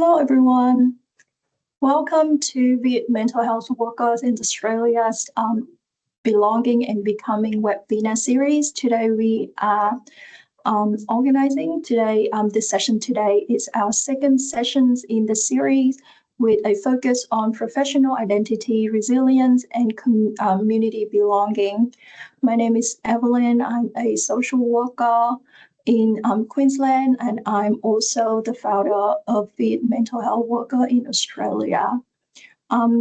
Hello, everyone. Welcome to the Mental Health Workers in Australia's Belonging and Becoming webinar series. Today we are organizing. This session today is our second sessions in the series with a focus on professional identity, resilience, and community belonging. My name is Evelyn. I'm a social worker in Queensland, and I'm also the founder of the Mental Health Worker in Australia.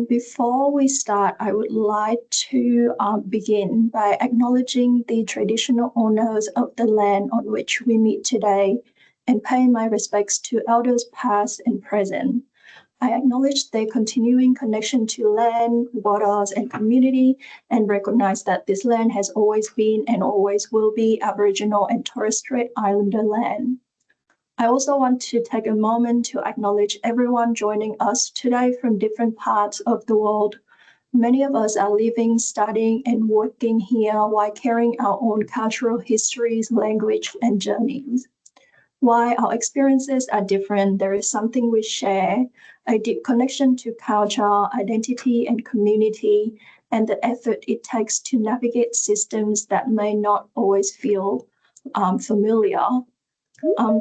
Before we start, I would like to begin by acknowledging the traditional owners of the land on which we meet today and pay my respects to elders past and present. I acknowledge their continuing connection to land, waters, and community, and recognize that this land has always been and always will be Aboriginal and Torres Strait Islander land. I also want to take a moment to acknowledge everyone joining us today from different parts of the world. Many of us are living, studying, and working here while carrying our own cultural histories, language, and journeys. While our experiences are different, there is something we share, a deep connection to culture, identity, and community, and the effort it takes to navigate systems that may not always feel familiar.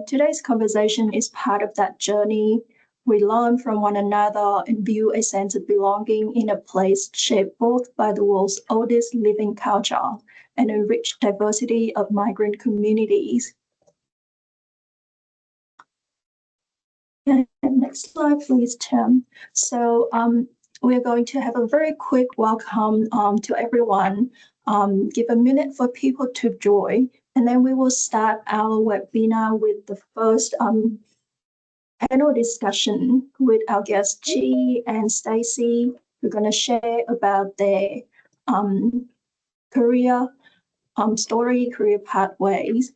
Today's conversation is part of that journey. We learn from one another and build a sense of belonging in a place shaped both by the world's oldest living culture and a rich diversity of migrant communities. And next slide, please, Tim. So we're going to have a very quick welcome to everyone. Give a minute for people to join, and then we will start our webinar with the first panel discussion with our guests, Chi and Stacey. We're going to share about their career story, career pathways.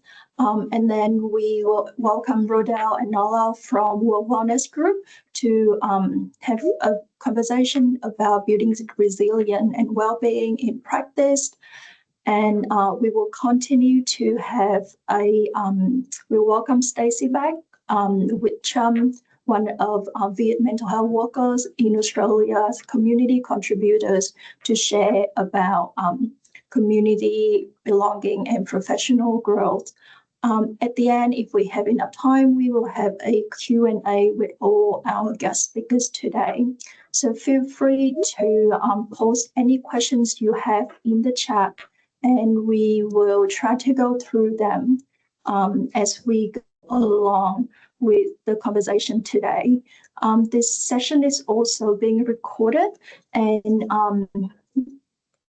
And then we will welcome Rodel and Najla from World Wellness Group to have a conversation about building resilience and well-being in practice. And we will continue to have we'll welcome Stacey back with Tram, one of the mental health workers in Australia's community contributors, to share about community belonging and professional growth. At the end, if we have enough time, we will have a Q&A with all our guest speakers today. So feel free to post any questions you have in the chat, and we will try to go through them as we go along with the conversation today. This session is also being recorded, and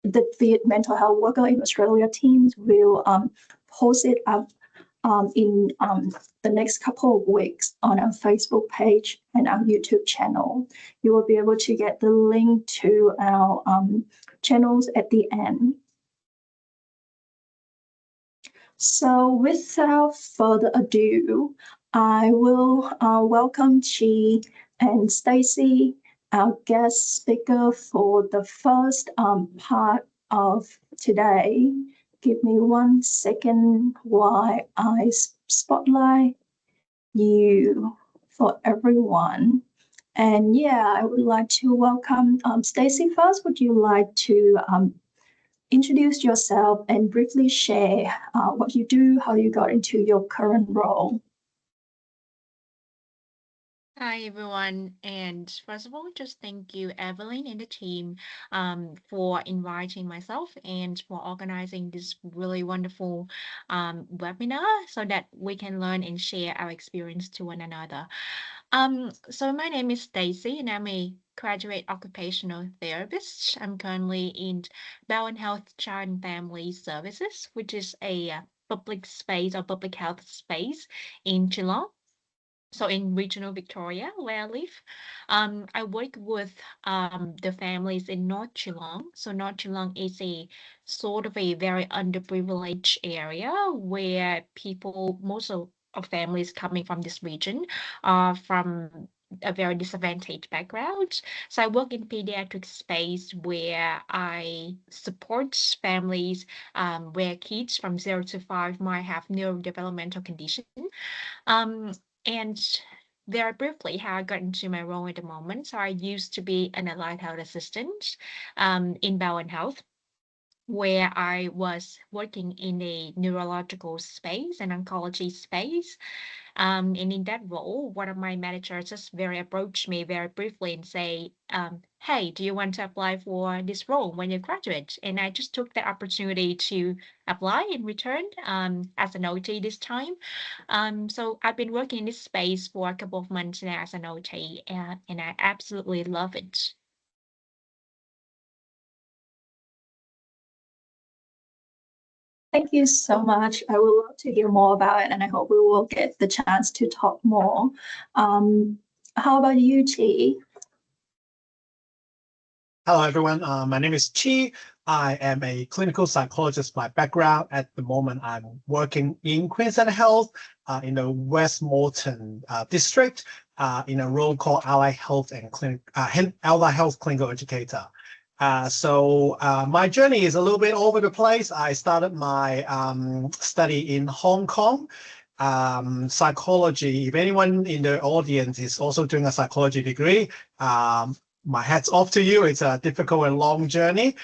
the mental health worker in Australia teams will post it up in the next couple of weeks on our Facebook page and our YouTube channel. You will be able to get the link to our channels at the end. So without further ado, I will welcome Chi and Stacey, our guest speaker for the first part of today. Give me 1 second while I spotlight you for everyone. And yeah, I would like to welcome Stacey first. Would you like to introduce yourself and briefly share what you do, how you got into your current role? Hi, everyone. And first of all, just thank you, Evelyn and the team, for inviting myself and for organizing this really wonderful webinar so that we can learn and share our experience to one another. So my name is Stacey, and I'm a graduate occupational therapist. I'm currently in Bowen Health Child and Family Services, which is a public space or public health space in Geelong. So in regional Victoria, where I live, I work with the families in North Geelong. So North Geelong is a sort of a very underprivileged area where most of families coming from this region are from a very disadvantaged background. So I work in paediatric space where I support families where kids from 0 to 5 might have neurodevelopmental condition. And very briefly how I got into my role at the moment. So I used to be an allied health assistant in Bowen Health, where I was working in a neurological space and oncology space. And in that role, one of my managers just very approached me very briefly and say, hey, do you want to apply for this role when you graduate? And I just took the opportunity to apply in return as an OT this time. So I've been working in this space for a couple of months now as an OT, and I absolutely love it. Thank you so much. I would love to hear more about it, and I hope we will get the chance to talk more. How about you, Chi? Hello, everyone. My name is Chi. I am a clinical psychologist by background. At the moment, I'm working in Queensland Health in the Westmoreton district in a role called Allied Health and Allied Health Clinical Educator. So my journey is a little bit all over the place. I started my study in Hong Kong. Psychology, if anyone in the audience is also doing a psychology degree, my hat's off to you. It's a difficult and long journey.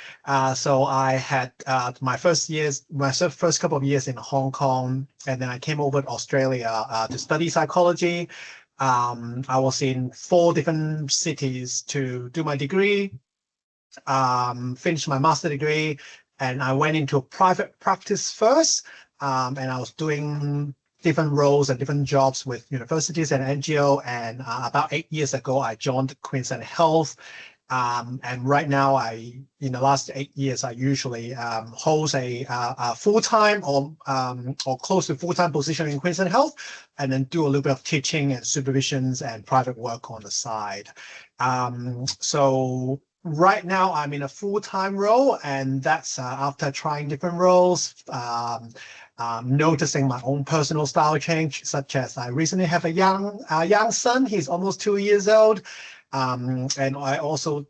So I had my first couple of years in Hong Kong, and then I came over to Australia to study psychology. I was in 4 different cities to do my degree, finished my master degree, and I went into a private practice first, and I was doing different roles and different jobs with universities and NGO. And about 8 years ago, I joined Queensland Health. And right now, in the last 8 years, I usually hold a full-time or close to full-time position in Queensland Health, and then do a little bit of teaching and supervisions and private work on the side. So right now, I'm in a full-time role, and that's after trying different roles, noticing my own personal style change, such as I recently have a young son. He's almost 2 years old. And I also,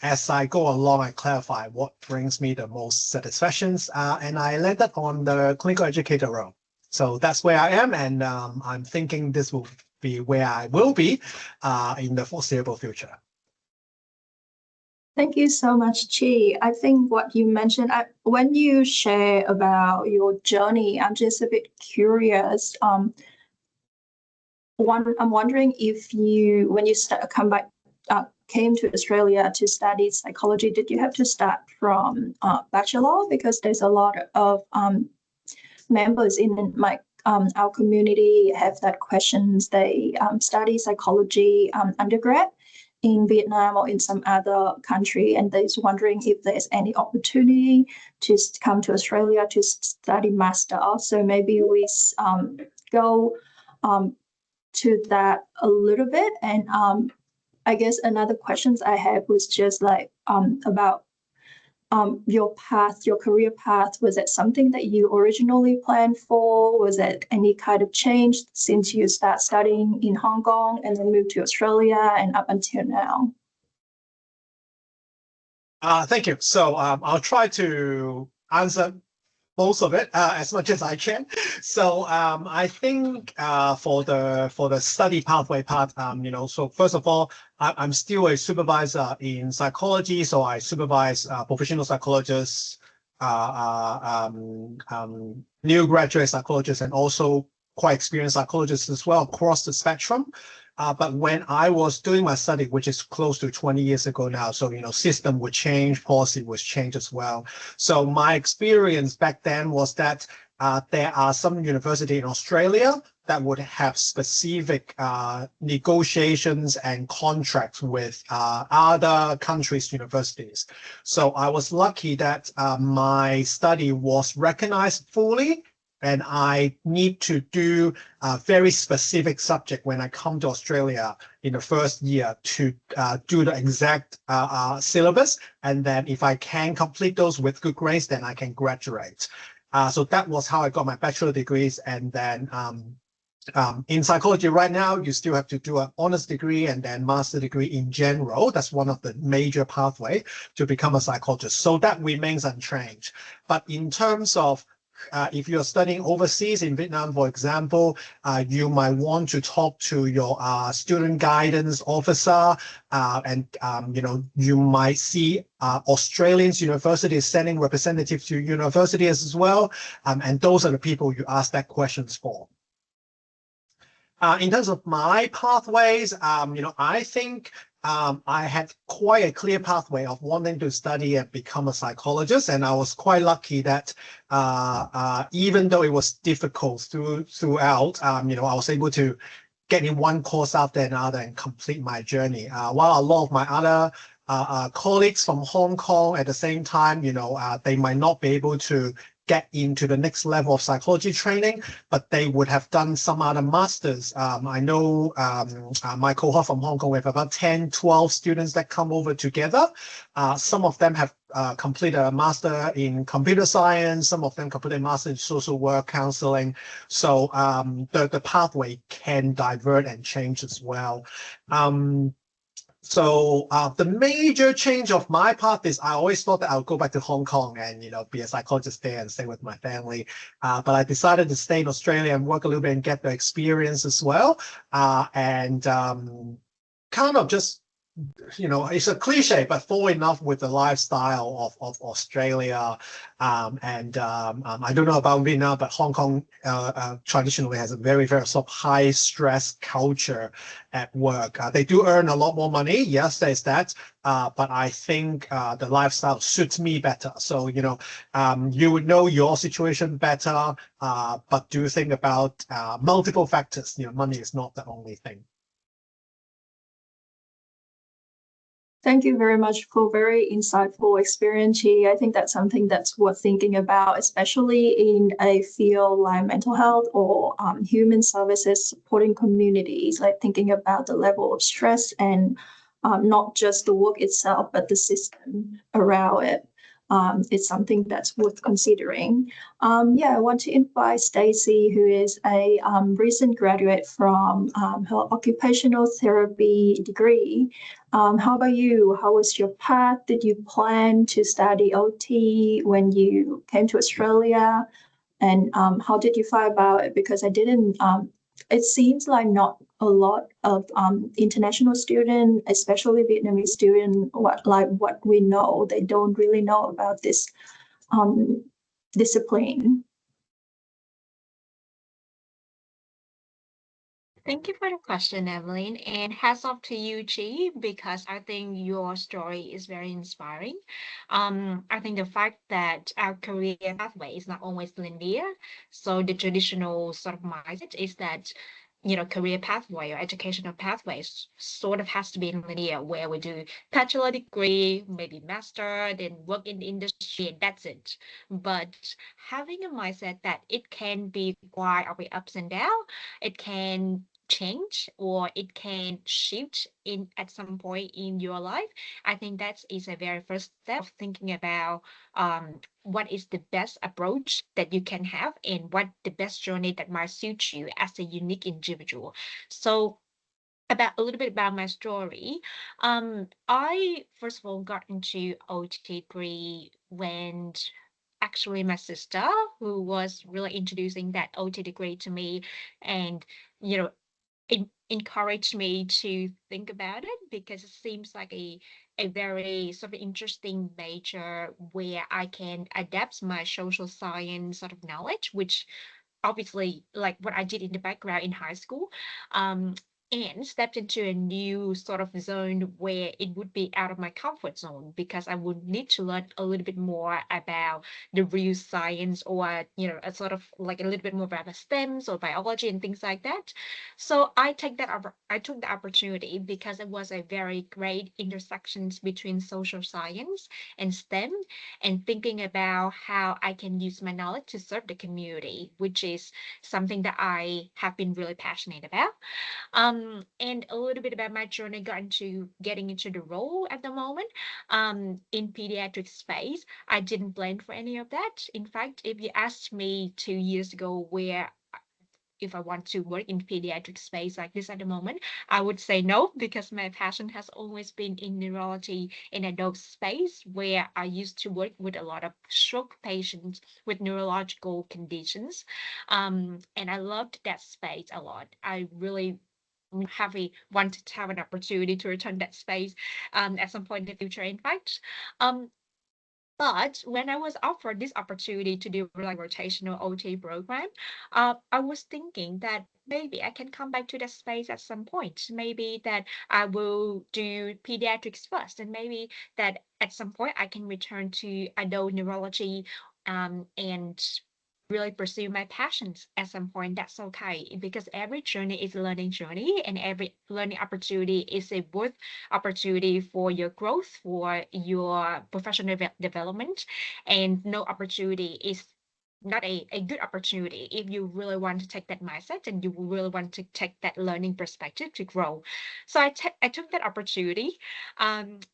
as I go along, I clarify what brings me the most satisfactions, and I landed on the clinical educator role. So that's where I am, and I'm thinking this will be where I will be in the foreseeable future. Thank you so much, Chi. I think what you mentioned, when you share about your journey, I'm just a bit curious. I'm wondering if you, when you came to Australia to study psychology, did you have to start from bachelor? Because there's a lot of members in our community have that questions. They study psychology undergrad in Vietnam or in some other country, and they're wondering if there's any opportunity to come to Australia to study master. So maybe we go to that a little bit. And I guess another questions I had was just like about your path, your career path. Was it something that you originally planned for? Was it any kind of change since you start studying in Hong Kong and then moved to Australia and up until now? Thank you. So I'll try to answer most of it as much as I can. So I think for the study pathway part, so first of all, I'm still a supervisor in psychology. So I supervise professional psychologists, new graduate psychologists, and also quite experienced psychologists as well across the spectrum. But when I was doing my study, which is close to 20 years ago now, so, system would change, policy would change as well. So my experience back then was that there are some university in Australia that would have specific negotiations and contracts with other countries' universities. So I was lucky that my study was recognized fully, and I need to do a very specific subject when I come to Australia in the first year to do the exact syllabus. And then if I can complete those with good grades, then I can graduate. So that was how I got my bachelor degrees. And then in psychology right now, you still have to do an honors degree and then master degree in general. That's one of the major pathway to become a psychologist. So that remains unchanged. But in terms of if you're studying overseas in Vietnam, for example, you might want to talk to your student guidance officer, and you might see Australians universities sending representatives to universities as well, and those are the people you ask that questions for. In terms of my pathways, I think I had quite a clear pathway of wanting to study and become a psychologist, and I was quite lucky that even though it was difficult throughout, I was able to get in one course after another and complete my journey. While a lot of my other colleagues from Hong Kong at the same time, they might not be able to get into the next level of psychology training, but they would have done some other masters. I know my cohort from Hong Kong, we have about 10, 12 students that come over together. Some of them have completed a master in computer science, some of them completed a master in social work, counseling. So the pathway can divert and change as well. So the major change of my path is I always thought that I would go back to Hong Kong and be a psychologist there and stay with my family. But I decided to stay in Australia and work a little bit and get the experience as well. And kind of just it's a cliche, but fall in love with the lifestyle of Australia. I don't know about Vietnam, but Hong Kong traditionally has a very, very sort of high stress culture at work. They do earn a lot more money. Yes, there's that. But I think the lifestyle suits me better. So, you would know your situation better, but do think about multiple factors. Money is not the only thing. Thank you very much for very insightful experience. I think that's something that's worth thinking about, especially in a field like mental health or human services supporting communities, like thinking about the level of stress and not just the work itself, but the system around it. It's something that's worth considering. I want to invite Stacey, who is a recent graduate from her occupational therapy degree. How about you? How was your path? Did you plan to study OT when you came to Australia? And how did you find about it? Because I didn't, it seems like not a lot of international students, especially Vietnamese students, what we know, they don't really know about this discipline. Thank you for the question, Evelyn. And hats off to you, Chi, because I think your story is very inspiring. I think the fact that our career pathway is not always linear. So the traditional sort of mindset is that career pathway or educational pathways sort of has to be linear, where we do bachelor degree, maybe master, then work in the industry, and that's it. But having a mindset that it can be quite of ups and downs, it can change or it can shift in at some point in your life. I think that is a very first step of thinking about what is the best approach that you can have and what the best journey that might suit you as a unique individual. So about a little bit about my story. I first of all got into OT degree when actually my sister, who was really introducing that OT degree to me, and you know it encouraged me to think about it because it seems like a very sort of interesting major where I can adapt my social science sort of knowledge, which obviously like what I did in the background in high school, um, and stepped into a new sort of zone where it would be out of my comfort zone because I would need to learn a little bit more about the real science or, a sort of like a little bit more about the STEMs or biology and things like that. So I took the opportunity because it was a very great intersections between social science and STEM and thinking about how I can use my knowledge to serve the community, which is something that I have been really passionate about. And a little bit about my journey getting into the role at the moment. In pediatric space, I didn't plan for any of that. In fact, if you asked me 2 years ago where if I want to work in pediatric space like this at the moment, I would say no, because my passion has always been in neurology in adult space, where I used to work with a lot of stroke patients with neurological conditions. And I loved that space a lot. I really wanted to have an opportunity to return that space at some point in the future, in fact. Um, but when I was offered this opportunity to do like rotational OT program, I was thinking that maybe I can come back to that space at some point. Maybe that I will do pediatrics first, and maybe that at some point I can return to adult neurology and really pursue my passions at some point. That's okay, because every journey is a learning journey, and every learning opportunity is a worth opportunity for your growth, for your professional development, and no opportunity is not a good opportunity if you really want to take that mindset and you really want to take that learning perspective to grow. So I took that opportunity, and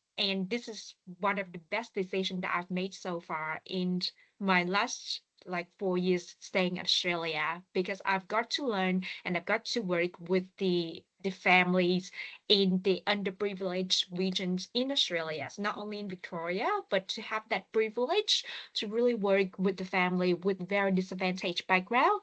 this is one of the best decisions that I've made so far in my last like 4 years staying in Australia, because I've got to learn and I've got to work with the families in the underprivileged regions in Australia, so not only in Victoria, but to have that privilege to really work with the family with very disadvantaged background,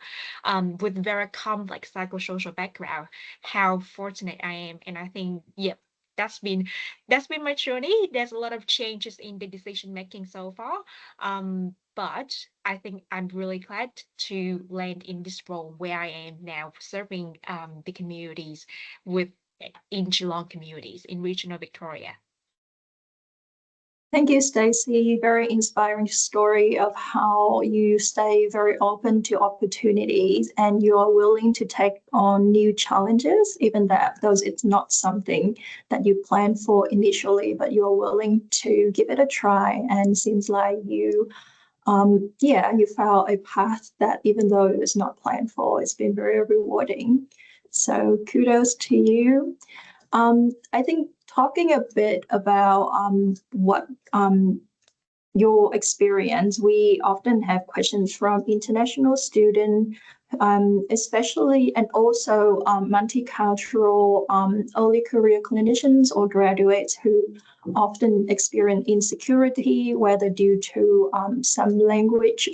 with very complex psychosocial background. How fortunate I am, and I think, yep, that's been my journey. There's a lot of changes in the decision making so far, but I think I'm really glad to land in this role where I am now, serving the communities with in Geelong communities in regional Victoria. Thank you, Stacey. Very inspiring story of how you stay very open to opportunities and you are willing to take on new challenges, even that those it's not something that you plan for initially, but you're willing to give it a try. And seems like you, you found a path that even though it was not planned for, it's been very rewarding. So kudos to you. I think talking a bit about what your experience, we often have questions from international students, especially, and also multicultural early career clinicians or graduates who often experience insecurity, whether due to some language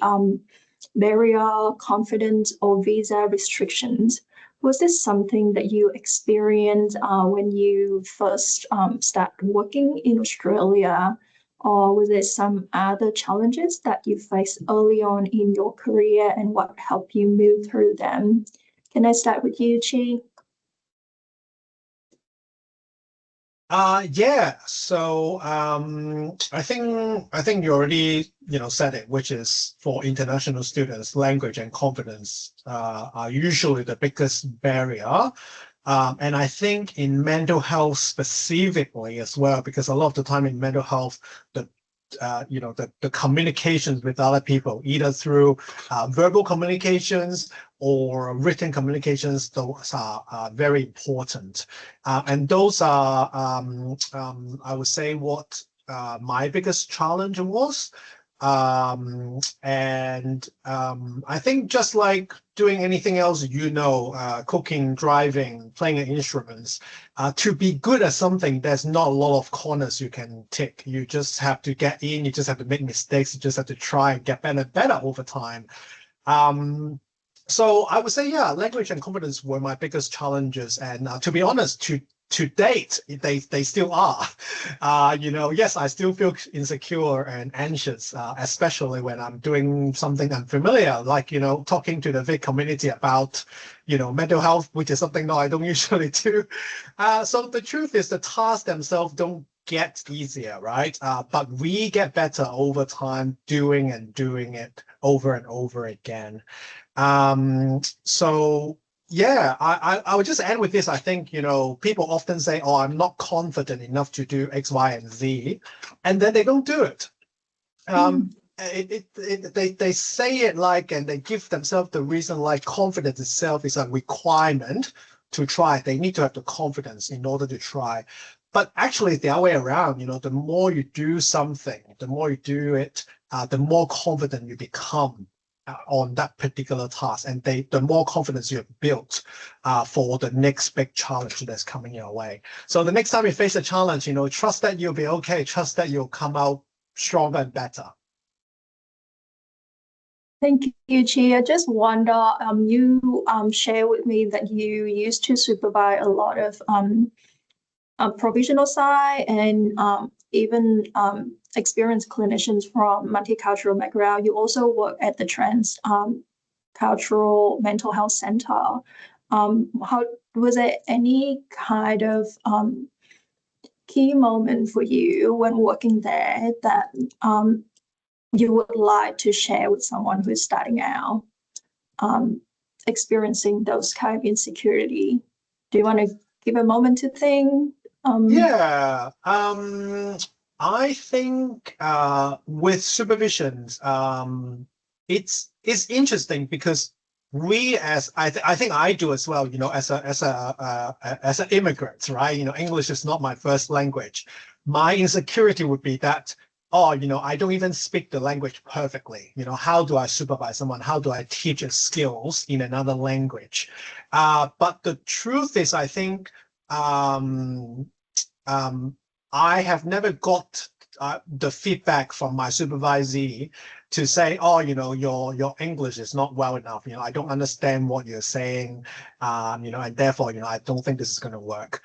barrier, confidence, or visa restrictions. Was this something that you experienced when you first started working in Australia, or was there some other challenges that you faced early on in your career and what helped you move through them? Can I start with you, Chi? Yeah. So I think you already said it, which is for international students, language and confidence are usually the biggest barrier. And I think in mental health specifically as well, because a lot of the time in mental health, the communications with other people, either through verbal communications or written communications, those are very important. And those are, I would say, what my biggest challenge was. I think just like doing anything else, cooking, driving, playing instruments, to be good at something, there's not a lot of corners you can tick. You just have to get in, you just have to make mistakes, you just have to try and get better and better over time. So I would say, yeah, language and confidence were my biggest challenges. And to be honest, to date, they still are. Yes, I still feel insecure and anxious, especially when I'm doing something unfamiliar, like, talking to the Vic community about, mental health, which is something that I don't usually do. So the truth is the tasks themselves don't get easier, right? But we get better over time doing it over and over again. So yeah, I would just end with this. I think, people often say, oh, I'm not confident enough to do X, Y, and Z, and then they don't do it. They say it like, and they give themselves the reason like confidence itself is a requirement to try. They need to have the confidence in order to try. But actually, it's the other way around. The more you do something, the more you do it, the more confident you become. on that particular task, and the more confidence you have built for the next big challenge that's coming your way. So the next time you face a challenge, trust that you'll be okay. Trust that you'll come out stronger and better. Thank you, Chi. I just wonder, you share with me that you used to supervise a lot of provisional side and even experienced clinicians from multicultural background. You also work at the Tram Cultural Mental Health Center. How was there any kind of key moment for you when working there that you would like to share with someone who's starting out, experiencing those kind of insecurity? Do you want to give a moment to think? Yeah, I think with supervisions, it's interesting because we, as I think I do as well, as an immigrant, right? English is not my first language. My insecurity would be that, I don't even speak the language perfectly. How do I supervise someone? How do I teach skills in another language? But the truth is, I think I have never got the feedback from my supervisee to say, your English is not well enough. I don't understand what you're saying, and therefore, I don't think this is going to work.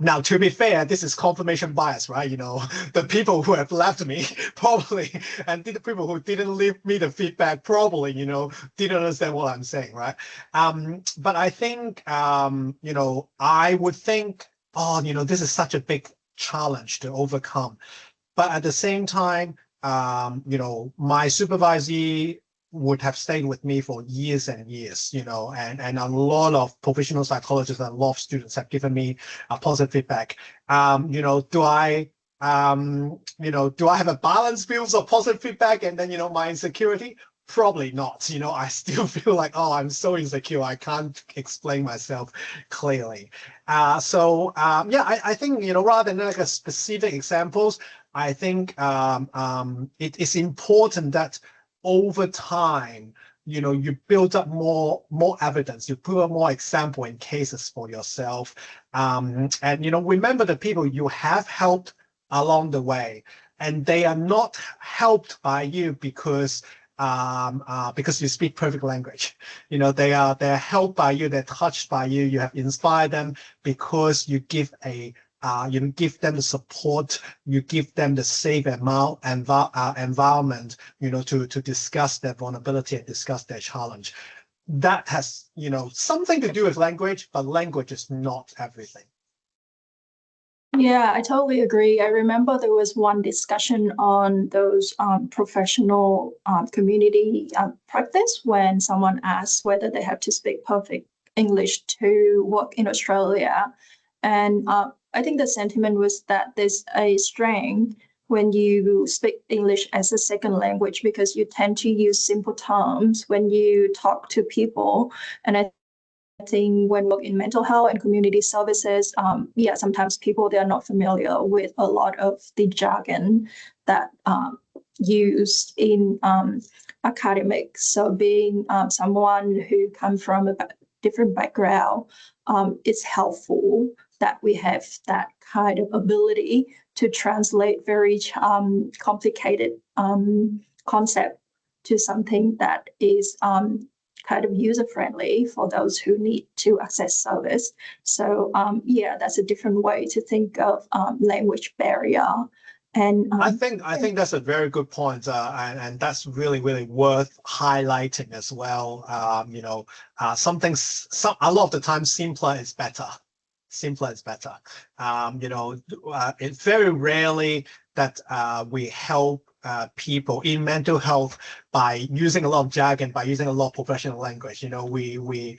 Now, to be fair, this is confirmation bias, right? The people who have left me probably, and the people who didn't leave me the feedback probably, didn't understand what I'm saying, right? But I think, I would think, this is such a big challenge to overcome. But at the same time, my supervisee would have stayed with me for years and years, and a lot of professional psychologists and a lot of students have given me a positive feedback. Do I have a balanced view of positive feedback and then, my insecurity? Probably not. I still feel like, I'm so insecure. I can't explain myself clearly. I think, rather than like a specific examples, I think it is important that over time, you build up more evidence, you put up more example and cases for yourself. And, remember the people you have helped along the way, and they are not helped by you because you speak perfect language. They're helped by you, they're touched by you, you have inspired them because you give give them the support, you give them the safe environment, to discuss their vulnerability and discuss their challenge. That has, something to do with language, but language is not everything. Yeah, I totally agree. I remember there was one discussion on those professional community practice when someone asked whether they have to speak perfect English to work in Australia. And I think the sentiment was that there's a strength when you speak English as a second language because you tend to use simple terms when you talk to people. And I think when we work in mental health and community services, sometimes people, they are not familiar with a lot of the jargon that used in academics. So being someone who comes from a different background, it's helpful that we have that kind of ability to translate very complicated concept to something that is kind of user-friendly for those who need to access service. So that's a different way to think of language barrier. And I think that's a very good point, and that's really, really worth highlighting as well. A lot of the time, simpler is better. Simpler is better. It's very rarely that we help people in mental health by using a lot of jargon, by using a lot of professional language. We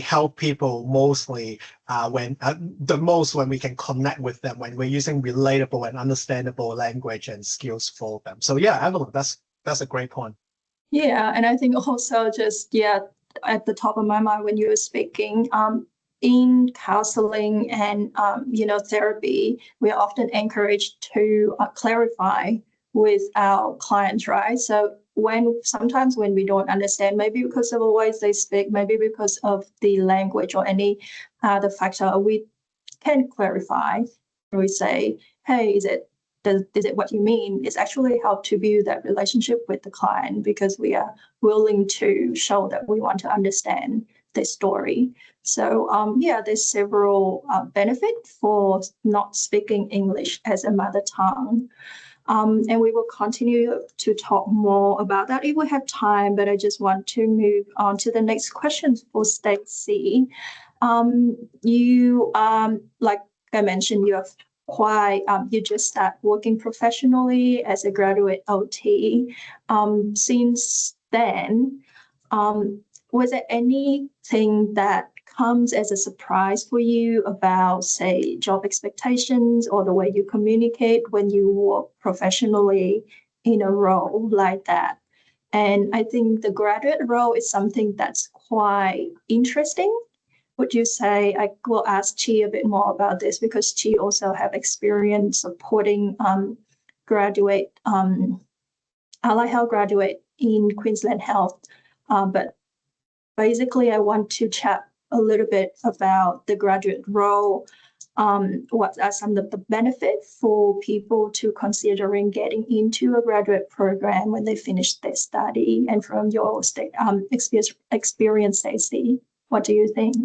help people mostly when we can connect with them, when we're using relatable and understandable language and skills for them. So yeah, Evelyn, that's a great point. Yeah, and I think also just at the top of my mind when you were speaking, in counseling and therapy, we are often encouraged to clarify with our clients, right? So sometimes when we don't understand, maybe because of the ways they speak, maybe because of the language or any other factor, we can clarify. We say, hey, is it what you mean? It's actually help to build that relationship with the client because we are willing to show that we want to understand their story. So yeah, there's several benefits for not speaking English as a mother tongue. And we will continue to talk more about that if we have time, but I just want to move on to the next question for Stacey. You, like I mentioned, you have you just start working professionally as a graduate OT. Since then, was there anything that comes as a surprise for you about, say, job expectations or the way you communicate when you work professionally in a role like that? And I think the graduate role is something that's quite interesting. Would you say? I will ask Chi a bit more about this because Chi also have experience supporting graduate, allied health graduate in Queensland Health. But basically, I want to chat a little bit about the graduate role. What are some of the benefits for people to considering getting into a graduate program when they finish their study? And from your experience, Stacey, what do you think?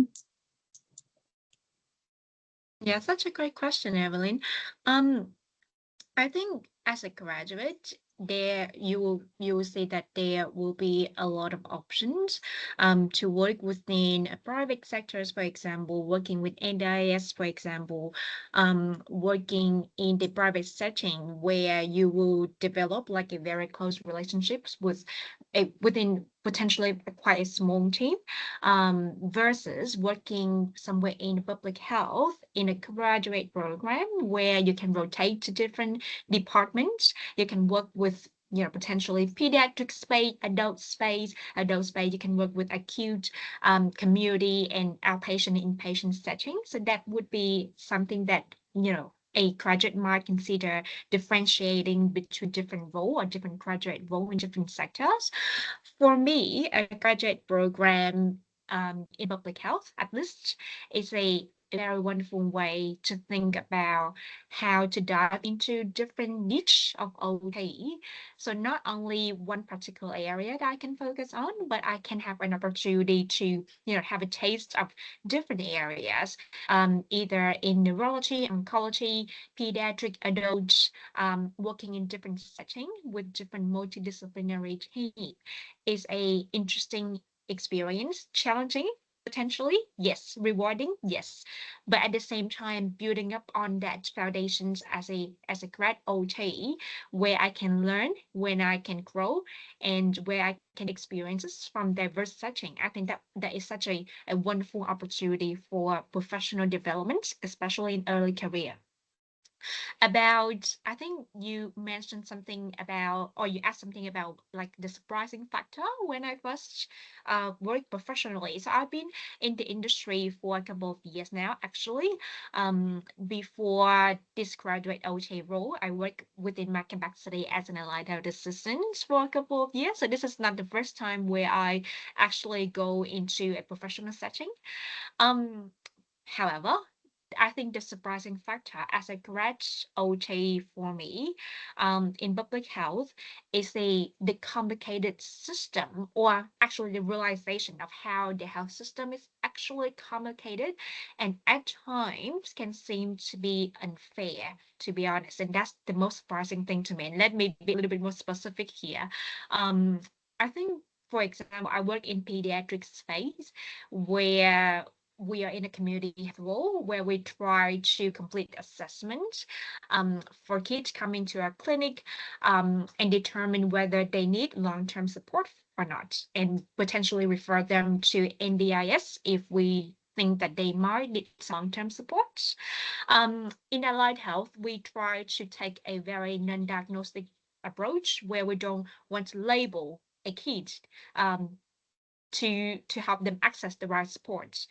Yeah, such a great question, Evelyn. I think as a graduate, you will see that there will be a lot of options to work within private sectors, for example, working with NDIS, for example, working in the private setting where you will develop like a very close relationships within potentially quite a small team, versus working somewhere in public health in a graduate program where you can rotate to different departments. You can work with potentially pediatric space, adult space. You can work with acute, community and outpatient, inpatient settings. So that would be something that a graduate might consider differentiating between different role or different graduate role in different sectors. For me, a graduate program in public health, at least, is a very wonderful way to think about how to dive into different niche of OT. So not only one particular area that I can focus on, but I can have an opportunity to have a taste of different areas, either in neurology, oncology, pediatric, adults, working in different settings with different multidisciplinary teams is a interesting experience, challenging potentially, yes, rewarding, yes, but at the same time building up on that foundations as a grad OT where I can learn, when I can grow, and where I can experiences from diverse setting. I think that is such a wonderful opportunity for professional development, especially in early career. I think you mentioned something about, or you asked something about like the surprising factor when I first worked professionally. So I've been in the industry for a couple of years now, actually. Before this graduate OT role, I worked within my capacity as an allied health assistant for a couple of years. So this is not the first time where I actually go into a professional setting. However, I think the surprising factor as a grad OT for me in public health is the complicated system, or actually the realization of how the health system is actually complicated and at times can seem to be unfair, to be honest. And that's the most surprising thing to me. And let me be a little bit more specific here. I think, for example, I work in pediatric space where we are in a community role where we try to complete assessment for kids coming to our clinic and determine whether they need long-term support or not, and potentially refer them to NDIS if we think that they might need long-term support. In allied health, we try to take a very non-diagnostic approach where we don't want to label a kid to help them access the right support.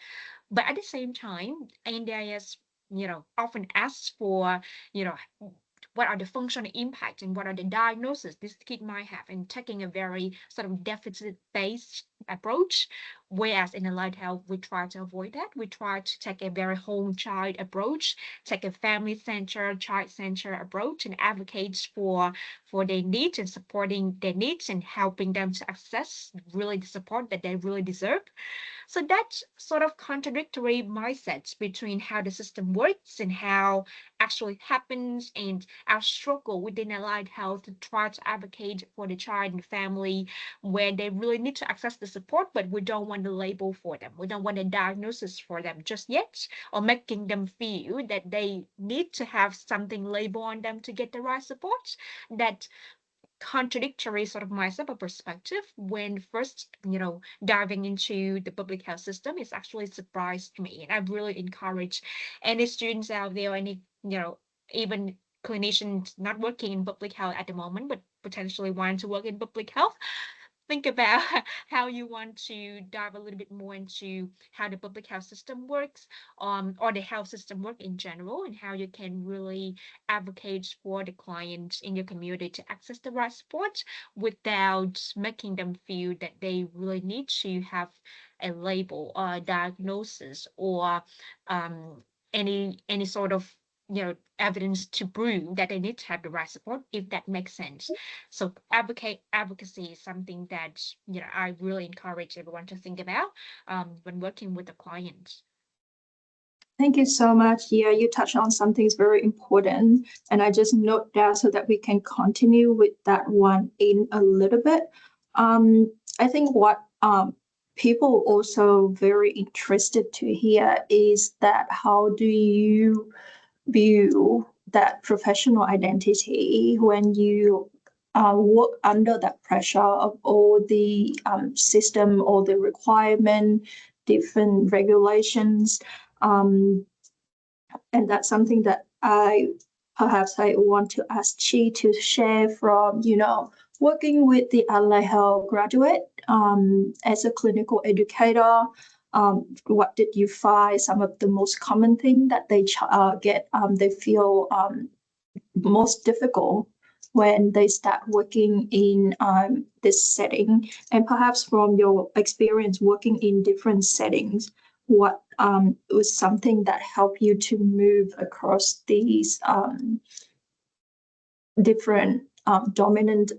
But at the same time, NDIS, often asks for, what are the functional impact and what are the diagnoses this kid might have, and taking a very sort of deficit-based approach. Whereas in allied health, we try to avoid that. We try to take a very home child approach, take a family-centered, child-centered approach, and advocate for their needs and supporting their needs and helping them to access really the support that they really deserve. So that's sort of contradictory mindsets between how the system works and how actually happens, and our struggle within allied health to try to advocate for the child and family where they really need to access the support, but we don't want a label for them. We don't want a diagnosis for them just yet, or making them feel that they need to have something labeled on them to get the right support. That contradictory sort of mindset or perspective, when first diving into the public health system, is actually surprised me, and I really encourage any students out there, any even clinicians not working in public health at the moment but potentially want to work in public health, think about how you want to dive a little bit more into how the public health system works, or the health system work in general, and how you can really advocate for the clients in your community to access the right support without making them feel that they really need to have a label or a diagnosis, or any sort of evidence to prove that they need to have the right support, if that makes sense. So advocacy is something that I really encourage everyone to think about when working with the clients. Thank you so much. Yeah, you touched on something very important, and I just note down so that we can continue with that one in a little bit. I think what people also very interested to hear is that how do you view that professional identity when you work under that pressure of all the system, all the requirement, different regulations. And that's something that I want to ask Chi to share from, working with the allied health graduate as a clinical educator. What did you find some of the most common thing that they they feel most difficult when they start working in this setting? And perhaps from your experience working in different settings, what was something that helped you to move across these different dominant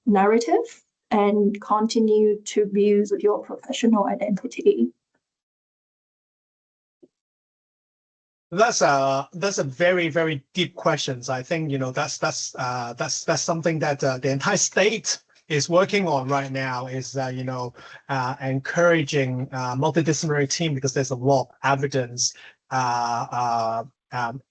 narrative and continue to build your professional identity? That's a very, very deep questions. I think that's something that the entire state is working on right now, is encouraging multidisciplinary team, because there's a lot of evidence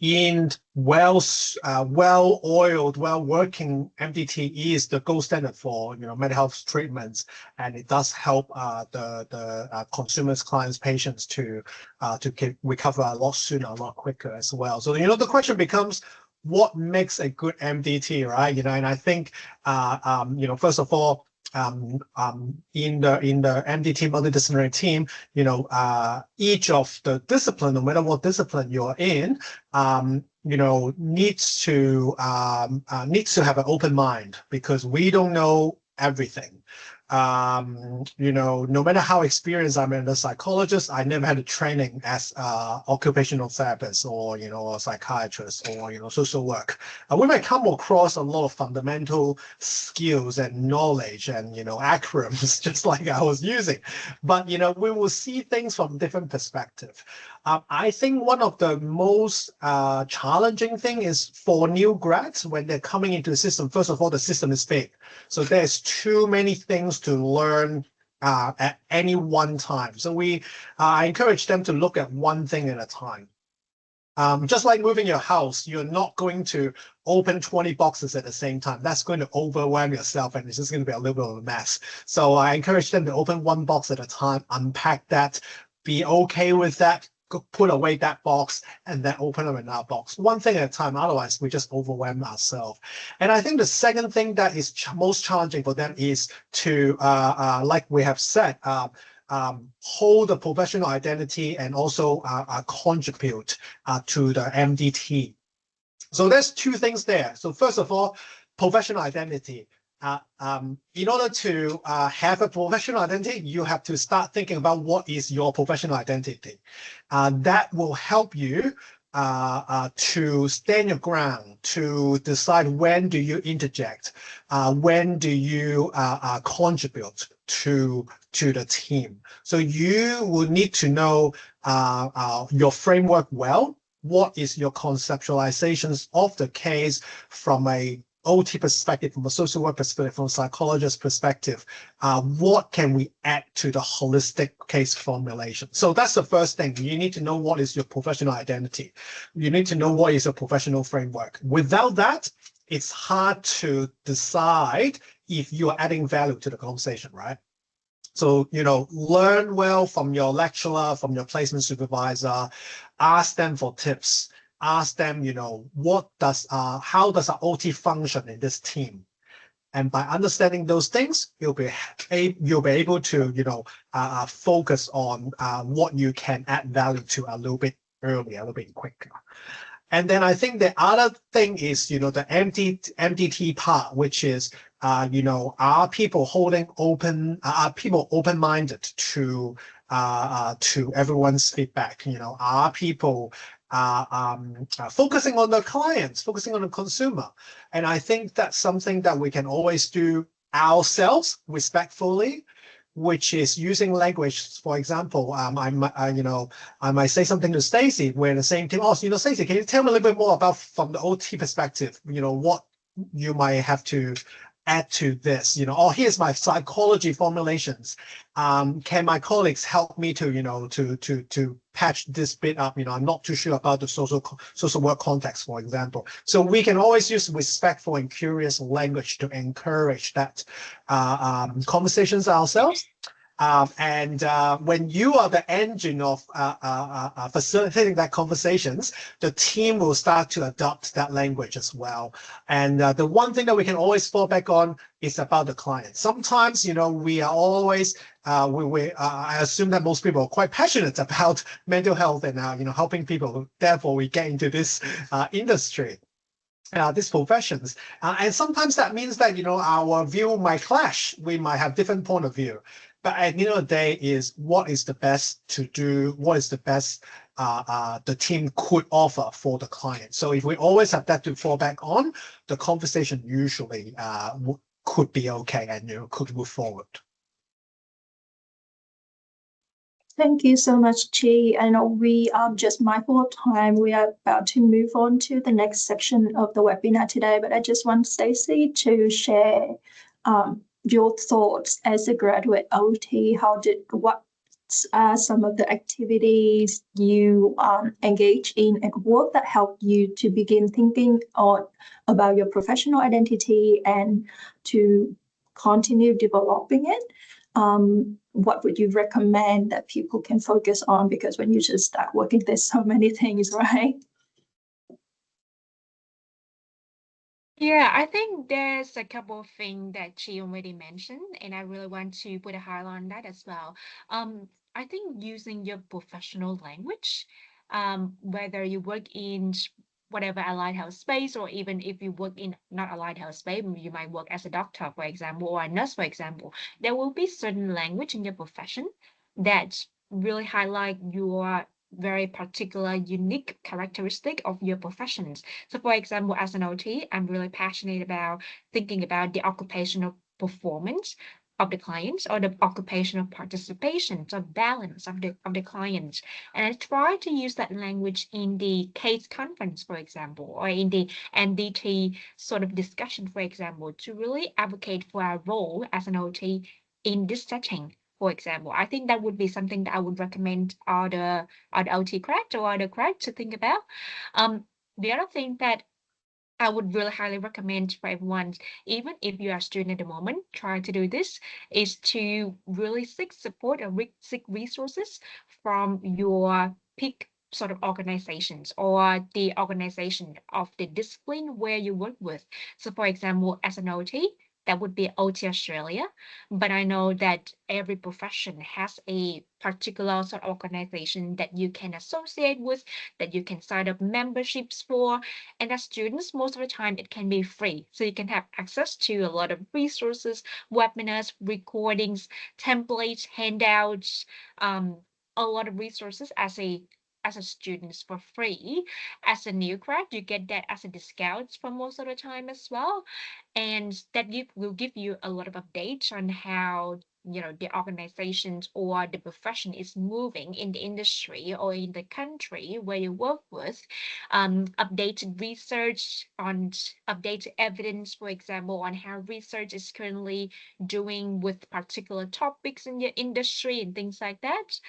in well-oiled, well-working MDT is the gold standard for mental health treatments, and it does help the consumers, clients, patients to recover a lot sooner, a lot quicker as well. So the question becomes, what makes a good MDT, right? And I think first of all, in the MDT multidisciplinary team, each of the discipline, no matter what discipline you're in, needs to have an open mind, because we don't know everything. No matter how experienced I'm as a psychologist, I never had a training as occupational therapist or a psychiatrist or social work. We might come across a lot of fundamental skills and knowledge and acronyms just like I was using, but we will see things from different perspective. I think one of the most challenging thing is for new grads when they're coming into the system. First of all, the system is big, so there's too many things to learn at any one time. So I encourage them to look at one thing at a time. Just like moving your house, you're not going to open 20 boxes at the same time. That's going to overwhelm yourself, and it's just going to be a little bit of a mess. So I encourage them to open one box at a time, unpack that, be okay with that, put away that box, and then open up another box, one thing at a time. Otherwise, we just overwhelm ourselves. And I think the second thing that is most challenging for them is to, like we have said, hold the professional identity and also contribute to the MDT. So there's two things there. So first of all, professional identity. In order to have a professional identity, you have to start thinking about what is your professional identity. That will help you to stand your ground, to decide when do you interject, when do you contribute to the team. So you will need to know your framework well. What is your conceptualizations of the case from a OT perspective, from a social work perspective, from a psychologist perspective? What can we add to the holistic case formulation? So that's the first thing. You need to know what is your professional identity. You need to know what is your professional framework. Without that, it's hard to decide if you are adding value to the conversation, right? So, learn well from your lecturer, from your placement supervisor, ask them for tips, ask them, how does our OT function in this team? And by understanding those things, you'll be able to, focus on what you can add value to a little bit earlier, a little bit quicker. And then I think the other thing is, the MDT part, which is, are people open-minded to everyone's feedback? Are people focusing on the clients, focusing on the consumer? And I think that's something that we can always do ourselves respectfully, which is using language. For example, I might say something to Stacey. We're in the same team. Oh, Stacey, can you tell me a little bit more about, from the OT perspective, what you might have to add to this? Here's my psychology formulations. Can my colleagues help me to patch this bit up? I'm not too sure about the social work context, for example. So we can always use respectful and curious language to encourage that conversations ourselves. When you are the engine of facilitating that conversations, the team will start to adopt that language as well. And the one thing that we can always fall back on is about the client. Sometimes, we are always, I assume that most people are quite passionate about mental health and, helping people. Therefore, we get into this industry. These professions. And sometimes that means that, our view might clash. We might have different point of view. But at the end of the day is what is the best to do, what is the best the team could offer for the client. So if we always have that to fall back on, the conversation usually could be okay and could move forward. Thank you so much, Chi. I know we are just mindful of time. We are about to move on to the next section of the webinar today, but I just want Stacey to share your thoughts as a graduate OT. What are some of the activities you engage in at work that help you to begin thinking about your professional identity and to continue developing it? What would you recommend that people can focus on? Because when you just start working, there's so many things, right? Yeah, I think there's a couple of things that she already mentioned, and I really want to put a highlight on that as well. I think using your professional language, whether you work in whatever allied health space, or even if you work in not allied health space, you might work as a doctor, for example, or a nurse, for example, there will be certain language in your profession that really highlight your very particular, unique characteristic of your professions. So for example, as an OT, I'm really passionate about thinking about the occupational performance of the clients, or the occupational participation, so balance of the clients. And I try to use that language in the case conference, for example, or in the NDT sort of discussion, for example, to really advocate for our role as an OT in this setting. For example, I think that would be something that I would recommend other OT grads or other grads to think about. The other thing that I would really highly recommend for everyone, even if you are a student at the moment trying to do this, is to really seek support or seek resources from your peak sort of organizations, or the organization of the discipline where you work with. So for example, as an OT, that would be OT Australia. But I know that every profession has a particular sort of organization that you can associate with, that you can sign up memberships for. And as students, most of the time it can be free. So you can have access to a lot of resources, webinars, recordings, templates, handouts, a lot of resources as a student for free. As a new grad, you get that as a discount for most of the time as well. And that will give you a lot of updates on how the organizations or the profession is moving in the industry or in the country where you work with. Updated research on updated evidence, for example, on how research is currently doing with particular topics in your industry and things like that.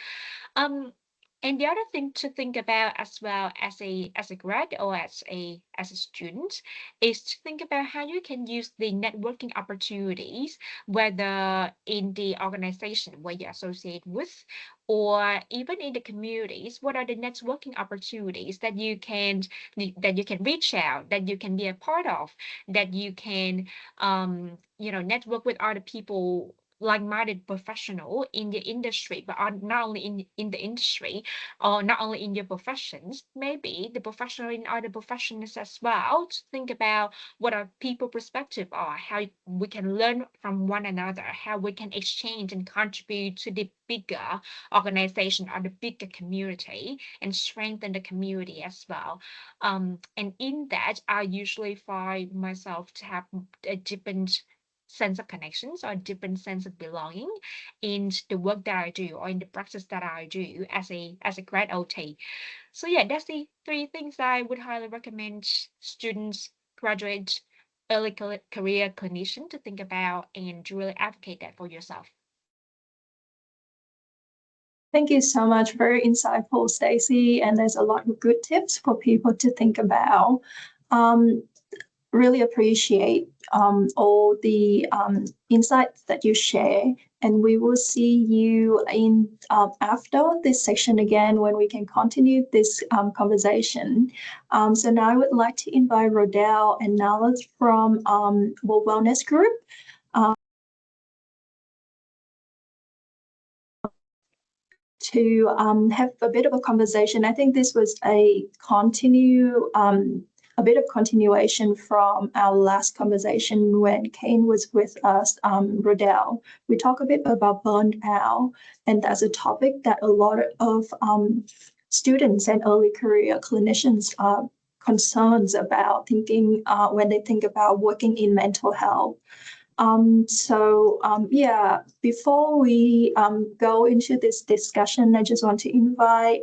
And the other thing to think about as well as a grad or as a student is to think about how you can use the networking opportunities, whether in the organization where you associate with, or even in the communities. What are the networking opportunities that you can reach out, that you can be a part of, that you can network with other people, like-minded professional in the industry, but not only in the industry or not only in your professions, maybe the professional in other professions as well, to think about what our people perspective are, how we can learn from one another, how we can exchange and contribute to the bigger organization or the bigger community and strengthen the community as well. And in that, I usually find myself to have a different sense of connections or a different sense of belonging in the work that I do or in the practice that I do as a grad OT. So yeah, that's the three things that I would highly recommend students, graduates, early career clinician to think about and to really advocate that for yourself. Thank you so much. Very insightful, Stacey. And there's a lot of good tips for people to think about. Really appreciate all the insights that you share. And we will see you in after this section again when we can continue this conversation. So now I would like to invite Rodel and Najla from Wellness Group. To have a bit of a conversation. I think this was a bit of continuation from our last conversation when Kane was with us, Rodel. We talk a bit about burnout, and that's a topic that a lot of students and early career clinicians are concerned about thinking when they think about working in mental health. Yeah, before we go into this discussion, I just want to invite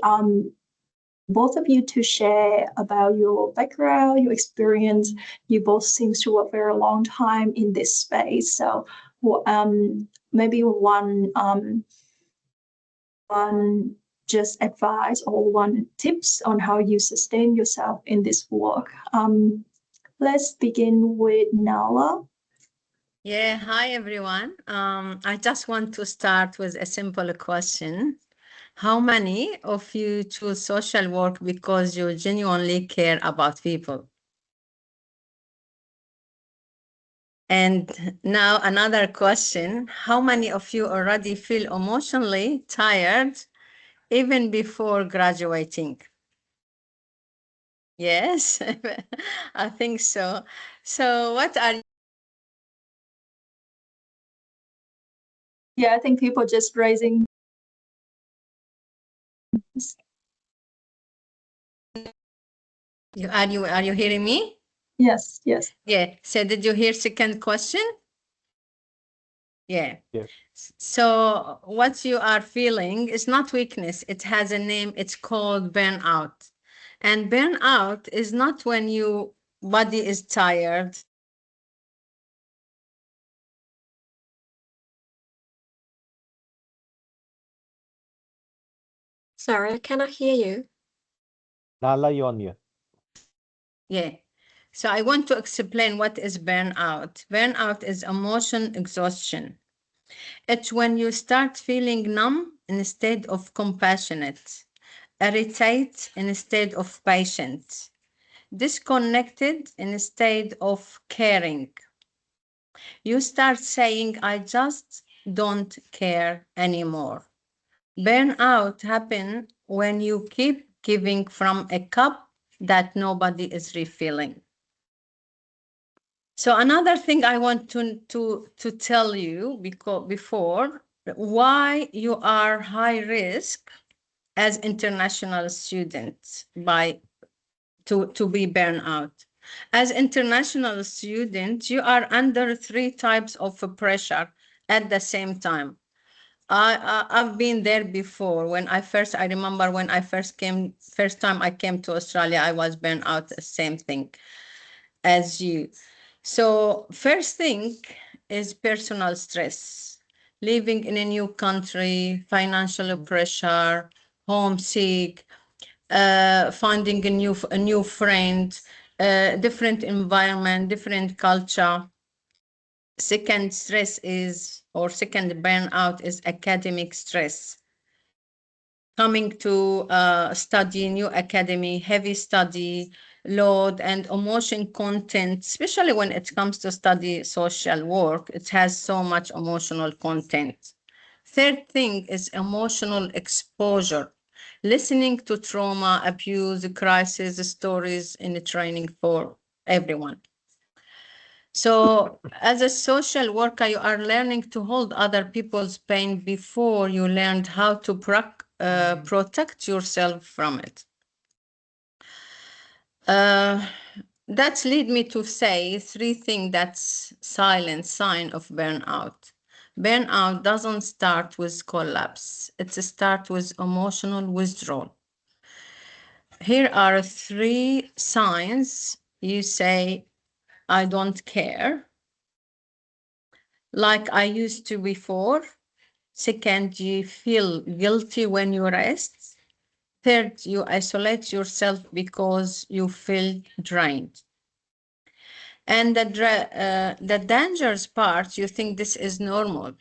both of you to share about your background, your experience. You both seem to work for a long time in this space. So maybe one just advice or one tips on how you sustain yourself in this work. Let's begin with Najla. Yeah, hi everyone. I just want to start with a simple question. How many of you choose social work because you genuinely care about people? And now another question. How many of you already feel emotionally tired even before graduating? Yes, I think so. So what are Yeah, I think people just raising. are you hearing me? Yes, yes. Yeah. So did you hear second question? Yeah. Yes. So what you are feeling is not weakness. It has a name. It's called burnout. And burnout is not when your body is tired. Sorry, I cannot hear you. Najla, you're on mute. Yeah. So I want to explain what is burnout. Burnout is emotion exhaustion. It's when you start feeling numb instead of compassionate, irritate instead of patient, disconnected instead of caring. You start saying, I just don't care anymore. Burnout happens when you keep giving from a cup that nobody is refilling. So another thing I want to tell you before why you are high risk as international students to be burnout. As international students, you are under 3 types of pressure at the same time. I've been there before. I remember when I first time I came to Australia, I was burned out, the same thing as you. So first thing is personal stress, living in a new country, financial pressure, homesick, finding a new friend, different environment, different culture. Second burnout is academic stress. Coming to study new academy, heavy study load and emotion content, especially when it comes to study social work, it has so much emotional content. Third thing is emotional exposure. Listening to trauma, abuse, crisis stories in the training for everyone. So as a social worker, you are learning to hold other people's pain before you learned how to protect yourself from it. That lead me to say 3 things that's silent sign of burnout. Burnout doesn't start with collapse. It starts with emotional withdrawal. Here are 3 signs. You say, I don't care, like I used to before. Second, you feel guilty when you rest. Third, you isolate yourself because you feel drained. And the dangerous part, you think this is normal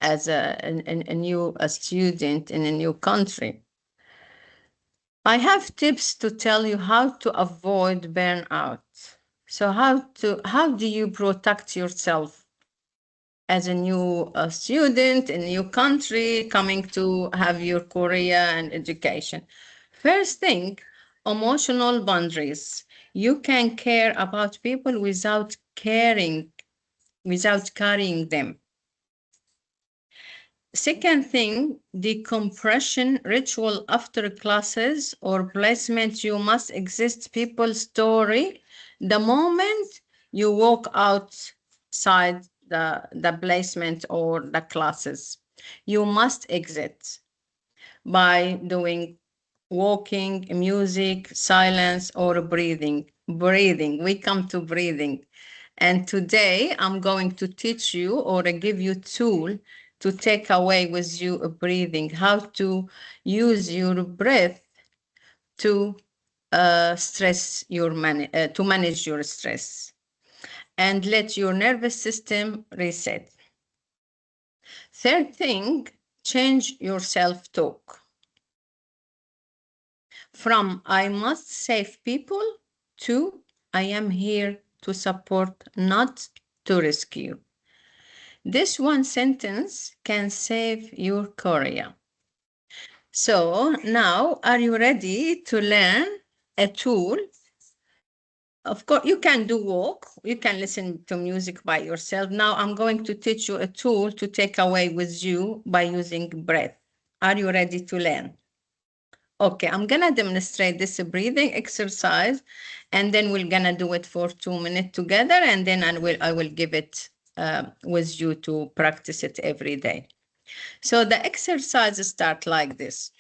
as a student in a new country. I have tips to tell you how to avoid burnout. So how do you protect yourself as a new student in a new country, coming to have your career and education? First thing, emotional boundaries. You can care about people without carrying them. Second thing, decompression ritual after classes or placement. You must exist people's story the moment you walk outside the placement or the classes. You must exit by doing walking, music, silence, or breathing. We come to breathing. And today I'm going to teach you or give you a tool to take away with you a breathing, how to use your breath to to manage your stress and let your nervous system reset. Third thing, change your self-talk. From I must save people to I am here to support, not to rescue. This one sentence can save your career. So now, are you ready to learn a tool? Of course, you can do walk, you can listen to music by yourself. Now I'm going to teach you a tool to take away with you by using breath. Are you ready to learn? Okay, I'm gonna demonstrate this breathing exercise, and then we're gonna do it for 2 minutes together, and then I will give it with you to practice it every day. So the exercise start like this.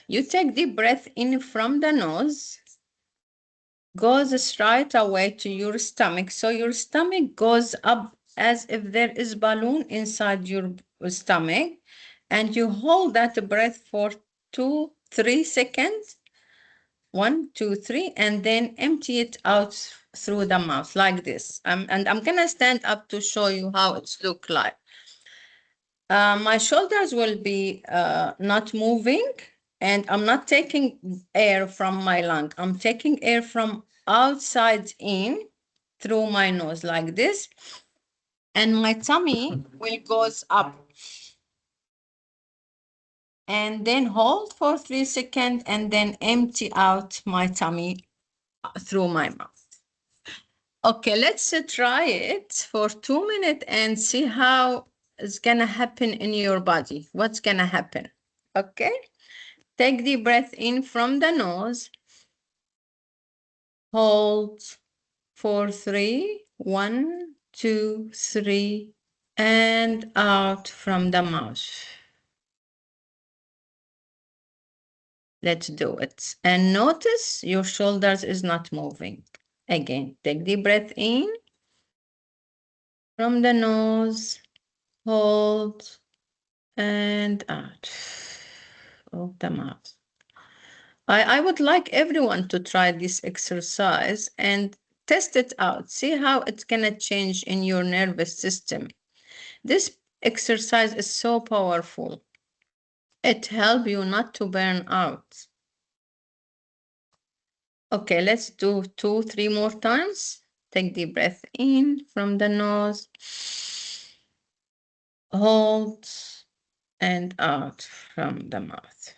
You take deep breath in from the nose, goes straight away to your stomach. So your stomach goes up as if there is balloon inside your stomach, and you hold that breath for 2-3 seconds. 1, 2, 3, and then empty it out through the mouth like this. And I'm gonna stand up to show you how it's look like. My shoulders will be not moving, and I'm not taking air from my lung. I'm taking air from outside in through my nose like this, and my tummy will goes up. And then hold for 3 seconds and then empty out my tummy through my mouth. Okay, let's try it for 2 minutes and see how it's gonna happen in your body. What's gonna happen? Okay, take the breath in from the nose. Hold for 3, 1, 2, 3, and out from the mouth. Let's do it. And notice your shoulders is not moving. Again, take the breath in from the nose, hold, and out of the mouth. I would like everyone to try this exercise and test it out. See how it's going to change in your nervous system. This exercise is so powerful. It helps you not to burn out. Okay, let's do 2, 3 more times. Take the breath in from the nose. Hold and out from the mouth.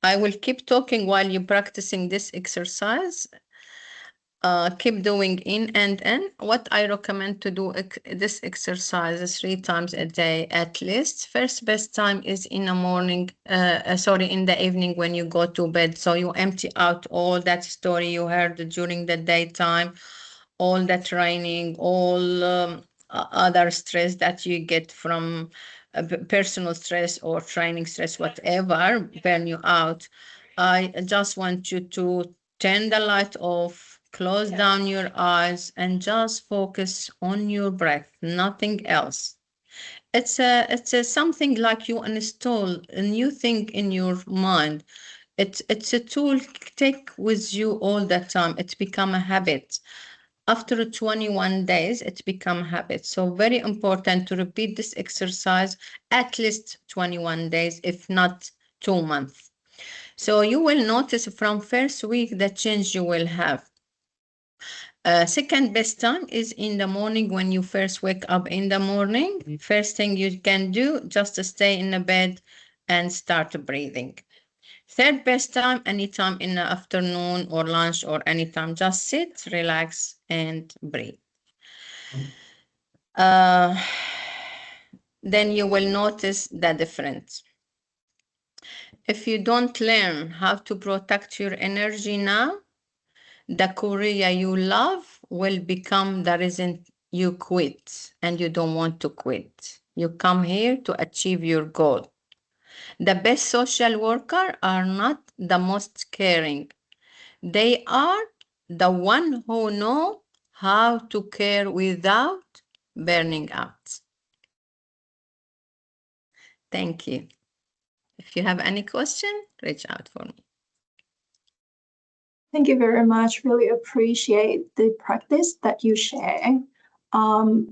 I will keep talking while you're practicing this exercise. Keep doing in and in. What I recommend to do this exercise 3 times a day at least. First best time is in the morning, in the evening when you go to bed. So you empty out all that story you heard during the daytime, all that training, all other stress that you get from personal stress or training stress, whatever, burn you out. I just want you to turn the light off, close down your eyes, and just focus on your breath, nothing else. It's a something like you install a new thing in your mind. It's a tool take with you all the time. It's become a habit. After 21 days, it's become a habit. So very important to repeat this exercise at least 21 days, if not 2 months. So you will notice from first week the change you will have. Second best time is in the morning when you first wake up in the morning. First thing you can do, just stay in the bed and start breathing. Third best time, anytime in the afternoon or lunch or anytime, just sit, relax, and breathe. Then you will notice the difference. If you don't learn how to protect your energy now, the career you love will become the reason you quit, and you don't want to quit. You come here to achieve your goal. The best social workers are not the most caring. They are the one who know how to care without burning out. Thank you. If you have any question, reach out for me. Thank you very much. Really appreciate the practice that you share.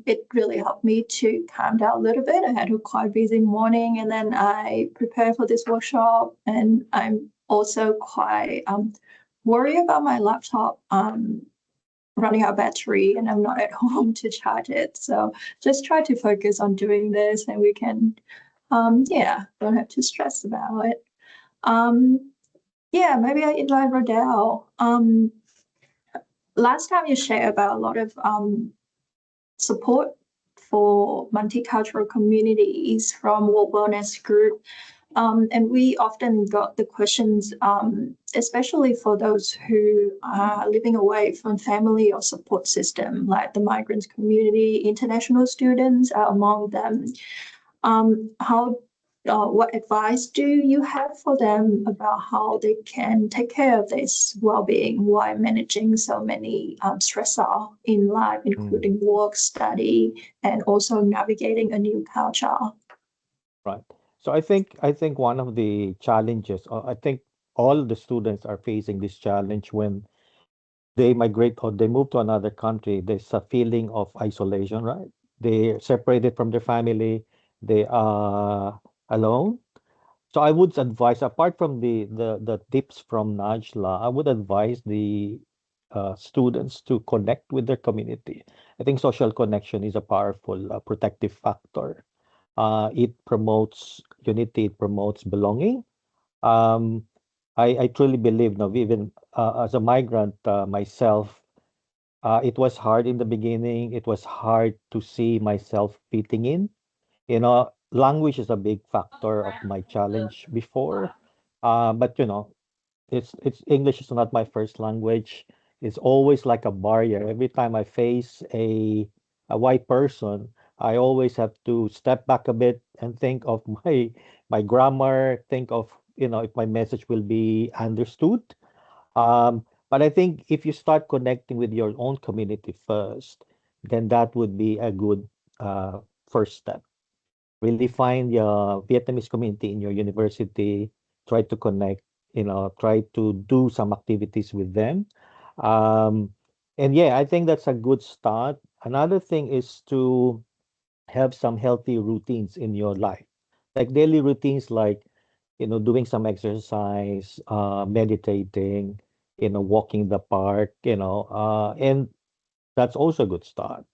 It really helped me to calm down a little bit. I had a quite busy morning, and then I prepared for this workshop, and I'm also quite worried about my laptop running out of battery, and I'm not at home to charge it. So just try to focus on doing this, and we can, don't have to stress about it. Maybe I invite Rodel. Last time you shared about a lot of support for multicultural communities from World Wellness Group. And we often got the questions, especially for those who are living away from family or support system, like the migrant community, international students are among them. What advice do you have for them about how they can take care of this well-being while managing so many stressors in life, including work, study, and also navigating a new culture? Right. So I think one of the challenges, I think all the students are facing this challenge when they migrate or they move to another country. There's a feeling of isolation, right? They're separated from their family. They are alone. So I would advise, apart from the tips from Najla, I would advise the students to connect with their community. I think social connection is a powerful protective factor. It promotes unity, it promotes belonging. Um, I truly believe now, even as a migrant myself, it was hard in the beginning. It was hard to see myself fitting in. Language is a big factor of my challenge before. But it's English is not my first language. It's always like a barrier. Every time I face a white person, I always have to step back a bit and think of my grammar, think of, if my message will be understood. But I think if you start connecting with your own community first, then that would be a good first step. Really find your Vietnamese community in your university, try to connect, try to do some activities with them. Um, and yeah, I think that's a good start. Another thing is to have some healthy routines in your life, like daily routines, like, doing some exercise, meditating, walking the park, and that's also a good start.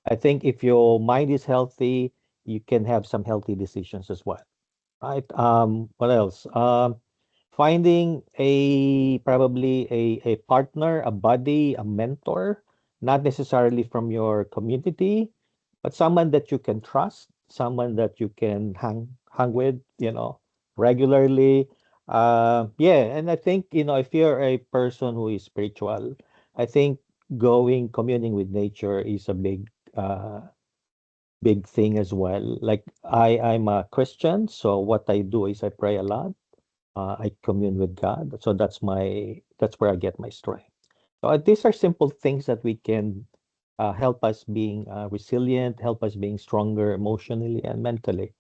I think if your mind is healthy, you can have some healthy decisions as well, right? What else? Finding probably a partner, a buddy, a mentor, not necessarily from your community, but someone that you can trust, someone that you can hang with, regularly. Yeah, and I think, if you're a person who is spiritual, I think communing with nature is a big thing as well. Like I'm a Christian, so what I do is I pray a lot. I commune with God. So that's where I get my strength. So these are simple things that we can help us being resilient, help us being stronger emotionally and mentally.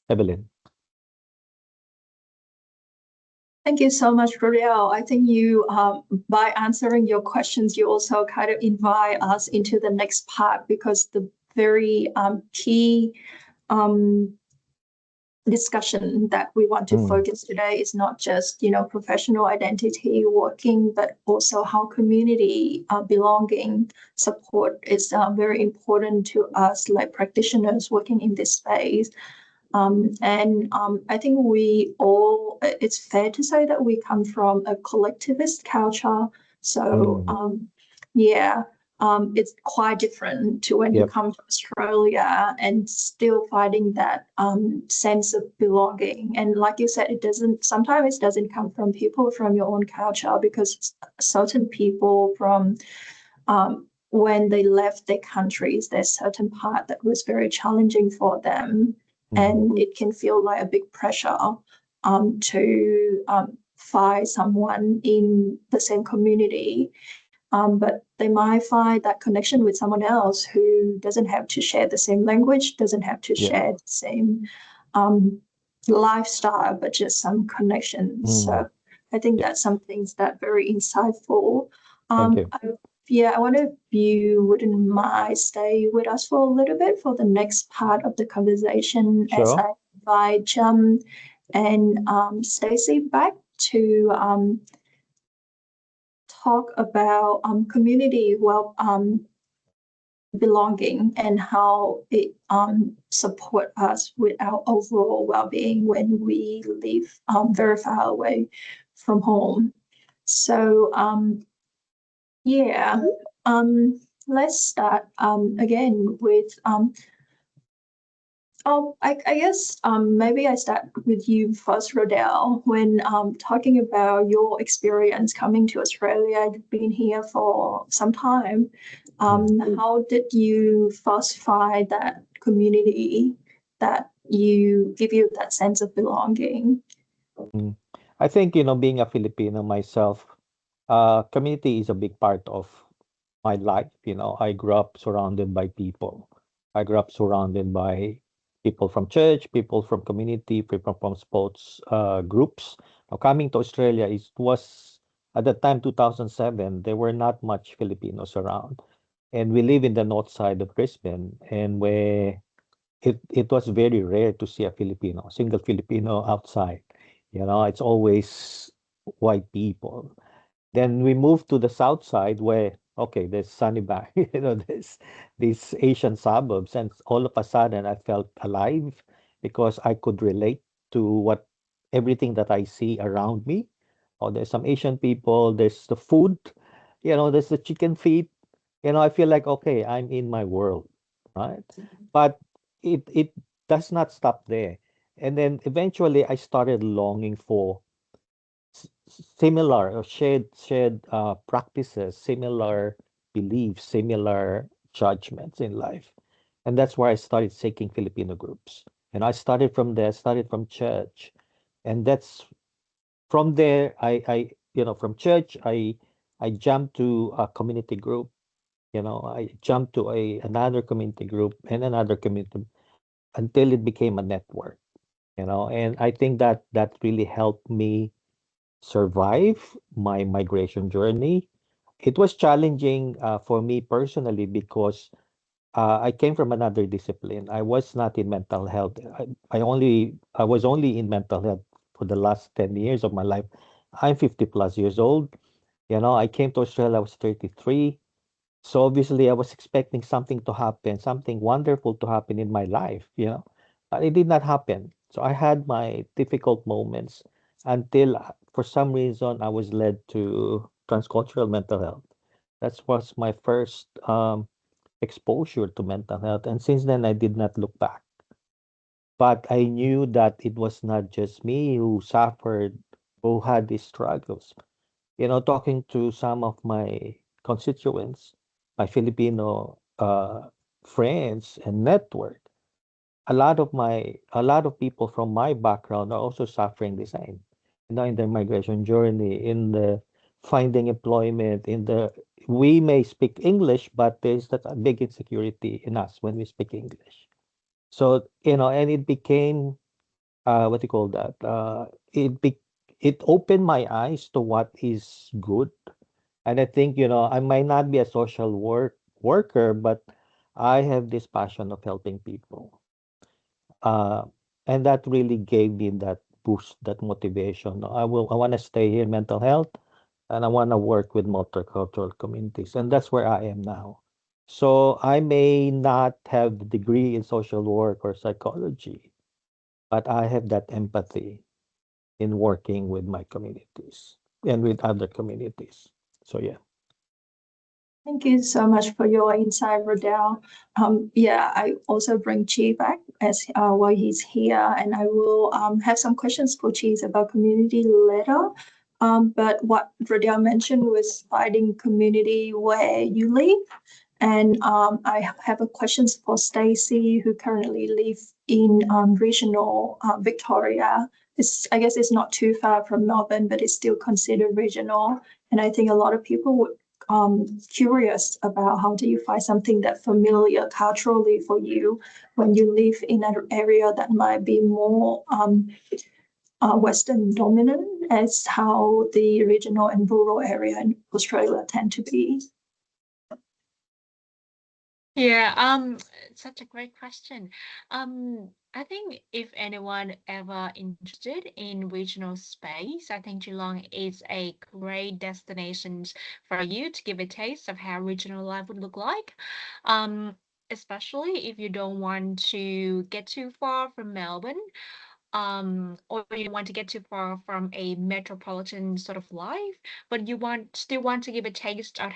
Evelyn. Thank you so much, Rodel. I think you, by answering your questions, you also kind of invite us into the next part, because the very key discussion that we want to focus today is not just, professional identity working, but also how community belonging support is very important to us, like practitioners working in this space. I think it's fair to say that we come from a collectivist culture. So, yeah, it's quite different to when you come to Australia and still finding that sense of belonging. And like you said, sometimes it doesn't come from people from your own culture, because certain people from when they left their countries, there's certain part that was very challenging for them. And it can feel like a big pressure to find someone in the same community. But they might find that connection with someone else who doesn't have to share the same language, doesn't have to share the same lifestyle, but just some connections. So I think that's some things that very insightful. Thank you. I wonder if you wouldn't mind stay with us for a little bit for the next part of the conversation, as Sure. I invite Jim and Stacey back to talk about community belonging and how it support us with our overall well-being when we live very far away from home. So let's start again with I guess maybe I start with you first, Rodel. When talking about your experience coming to Australia, you've been here for some time. How did you first find that community that give you that sense of belonging? I think, being a Filipino myself, community is a big part of my life. I grew up surrounded by people. I grew up surrounded by people from church, people from community, people from sports groups. Now, coming to Australia, it was at the time 2007. There were not much Filipinos around, and we live in the north side of Brisbane, and where it was very rare to see a Filipino, single Filipino outside. It's always white people. Then we moved to the south side where, okay, there's Sunny Bank, there's these Asian suburbs, and all of a sudden I felt alive because I could relate to what everything that I see around me. Oh, there's some Asian people, there's the food, there's the chicken feet. I feel like, okay, I'm in my world, right? But it does not stop there. And then eventually I started longing for similar or shared practices, similar beliefs, similar judgments in life. And that's where I started seeking Filipino groups. And I started from there, started from church. And that's from there, from church, I jumped to a community group. I jumped to another community group and another community until it became a network. And I think that really helped me survive my migration journey. It was challenging for me personally because I came from another discipline. I was not in mental health. I was only in mental health for the last 10 years of my life. I'm 50 plus years old. I came to Australia, I was 33. So obviously I was expecting something to happen, something wonderful to happen in my life, but it did not happen. So I had my difficult moments until for some reason I was led to transcultural mental health. That was my first exposure to mental health. And since then, I did not look back. But I knew that it was not just me who suffered, who had these struggles. Talking to some of my constituents, my Filipino friends and network, a lot of people from my background are also suffering the same. In their migration journey, in the finding employment, we may speak English, but there's that big insecurity in us when we speak English. So, and it became what do you call that? It opened my eyes to what is good. And I think, I might not be a social worker, but I have this passion of helping people. Uh, and that really gave me that boost, that motivation. I want to stay here in mental health and I want to work with multicultural communities. And that's where I am now. So I may not have the degree in social work or psychology, but I have that empathy in working with my communities and with other communities. So yeah. Thank you so much for your insight, Rodel. Yeah, I also bring Chi back as while he's here, and I will have some questions for Chi about community later. But what Rodel mentioned was finding community where you live. And I have a questions for Stacey, who currently live in regional Victoria. I guess it's not too far from Melbourne, but it's still considered regional. And I think a lot of people would curious about how do you find something that familiar culturally for you when you live in an area that might be more Western dominant, as how the regional and rural area in Australia tend to be. Yeah, such a great question. I think if anyone ever interested in regional space, I think Geelong is a great destination for you to give a taste of how regional life would look like. Especially if you don't want to get too far from Melbourne, or you don't want to get too far from a metropolitan sort of life, but you still want to give a taste of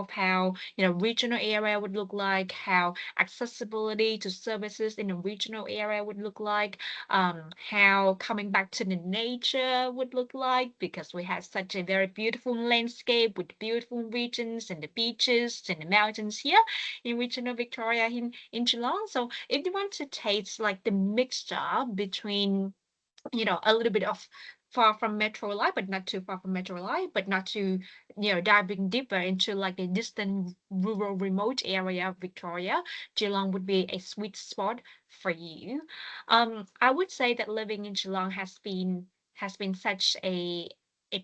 how regional area would look like, how accessibility to services in a regional area would look like, how coming back to the nature would look like, because we have such a very beautiful landscape with beautiful regions and the beaches and the mountains here in regional Victoria in Geelong. So if you want to taste like the mixture between a little bit of far from metro life, but not too far from metro life, but not too, diving deeper into like a distant rural remote area of Victoria, Geelong would be a sweet spot for you. I would say that living in Geelong has been such a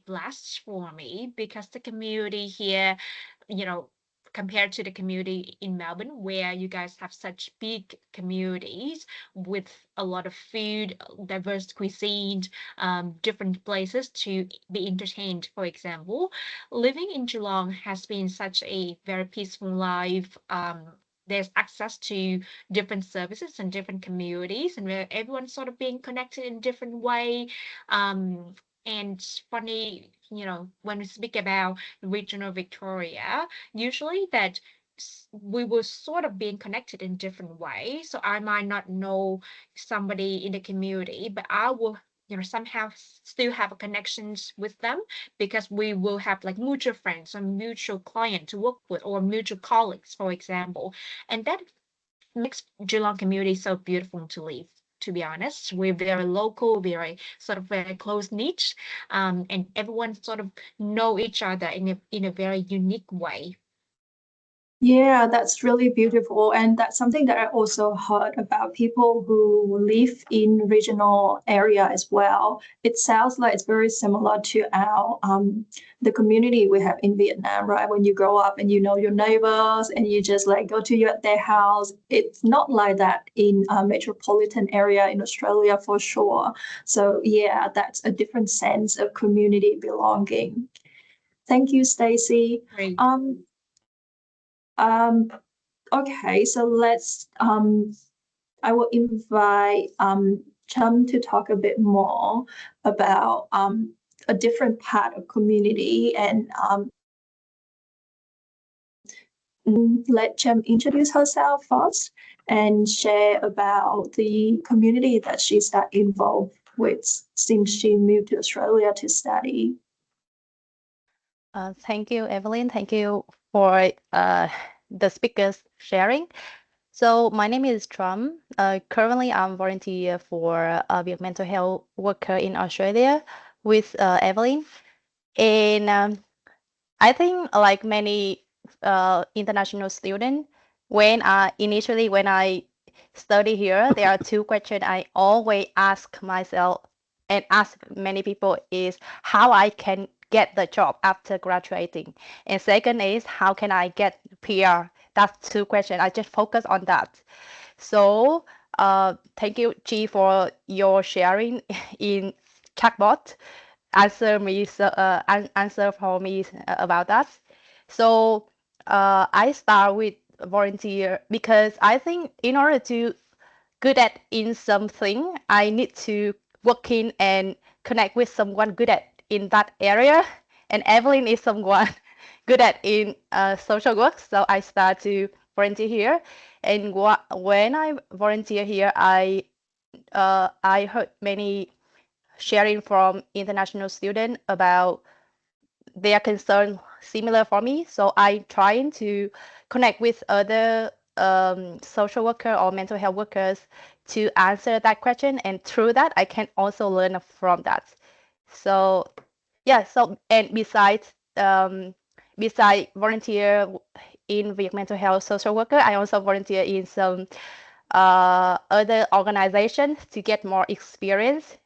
blast for me because the community here, you know, compared to the community in Melbourne, where you guys have such big communities with a lot of food, diverse cuisine, different places to be entertained, for example. Living in Geelong has been such a very peaceful life. There's access to different services and different communities, and where everyone's sort of being connected in different way. And funny, when we speak about regional Victoria, usually that we were sort of being connected in different ways. So I might not know somebody in the community, but I will, somehow still have connections with them because we will have like mutual friends or mutual client to work with or mutual colleagues, for example. And that makes Geelong community so beautiful to live. To be honest, we're very local, very sort of very close knit, and everyone sort of know each other in a very unique way. Yeah, that's really beautiful. And that's something that I also heard about people who live in regional area as well. It sounds like it's very similar to our the community we have in Vietnam, right? When you grow up and you know your neighbors and you just like go to their house. It's not like that in a metropolitan area in Australia for sure. So yeah, that's a different sense of community belonging. Thank you, Stacey. Great. Okay, so let's I will invite Chum to talk a bit more about a different part of community and let Chum introduce herself first and share about the community that she's involved with since she moved to Australia to study. Thank you, Evelyn. Thank you for the speakers sharing. So my name is Tram. Currently, I'm volunteer for be a mental health worker in Australia with Evelyn. And I think like many international students, when initially when I study here, there are two questions I always ask myself and ask many people is how I can get the job after graduating. And second is how can I get PR? That's two questions. I just focus on that. So thank you, Chi, for your sharing in chatbot. Answer for me about that. So I start with volunteer because I think in order to good at in something, I need to work in and connect with someone good at in that area. And Evelyn is someone good at in social work, so I start to volunteer here. And when I volunteer here, I heard many sharing from international students about their concern similar for me. So I'm trying to connect with other social worker or mental health workers to answer that question. And through that, I can also learn from that. So yeah, so and besides volunteer in Vietnam mental health social worker, I also volunteer in some other organizations to get more experience.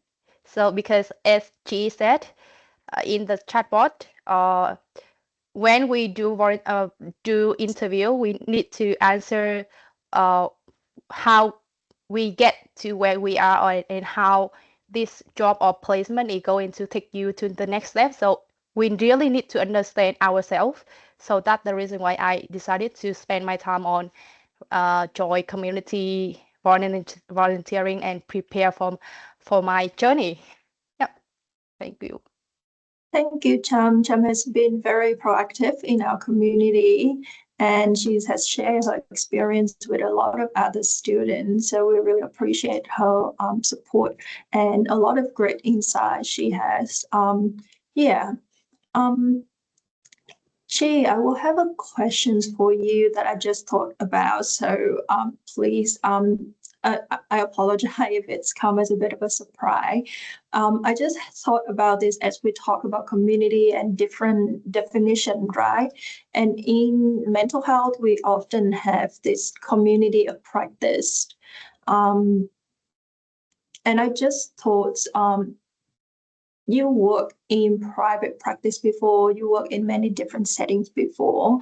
So because as G said in the chatbot, when we do interview, we need to answer how we get to where we are and how this job or placement is going to take you to the next step. So we really need to understand ourselves. So that's the reason why I decided to spend my time on join community volunteering and prepare for my journey. Yeah, thank you. Thank you, Chum. Chum has been very proactive in our community and she has shared her experience with a lot of other students. So we really appreciate her support and a lot of great insight she has. Chi, I will have a questions for you that I just thought about. So please, I apologize if it's come as a bit of a surprise. I just thought about this as we talk about community and different definition, right? And in mental health, we often have this community of practice. And I just thought, you work in private practice before, you work in many different settings before.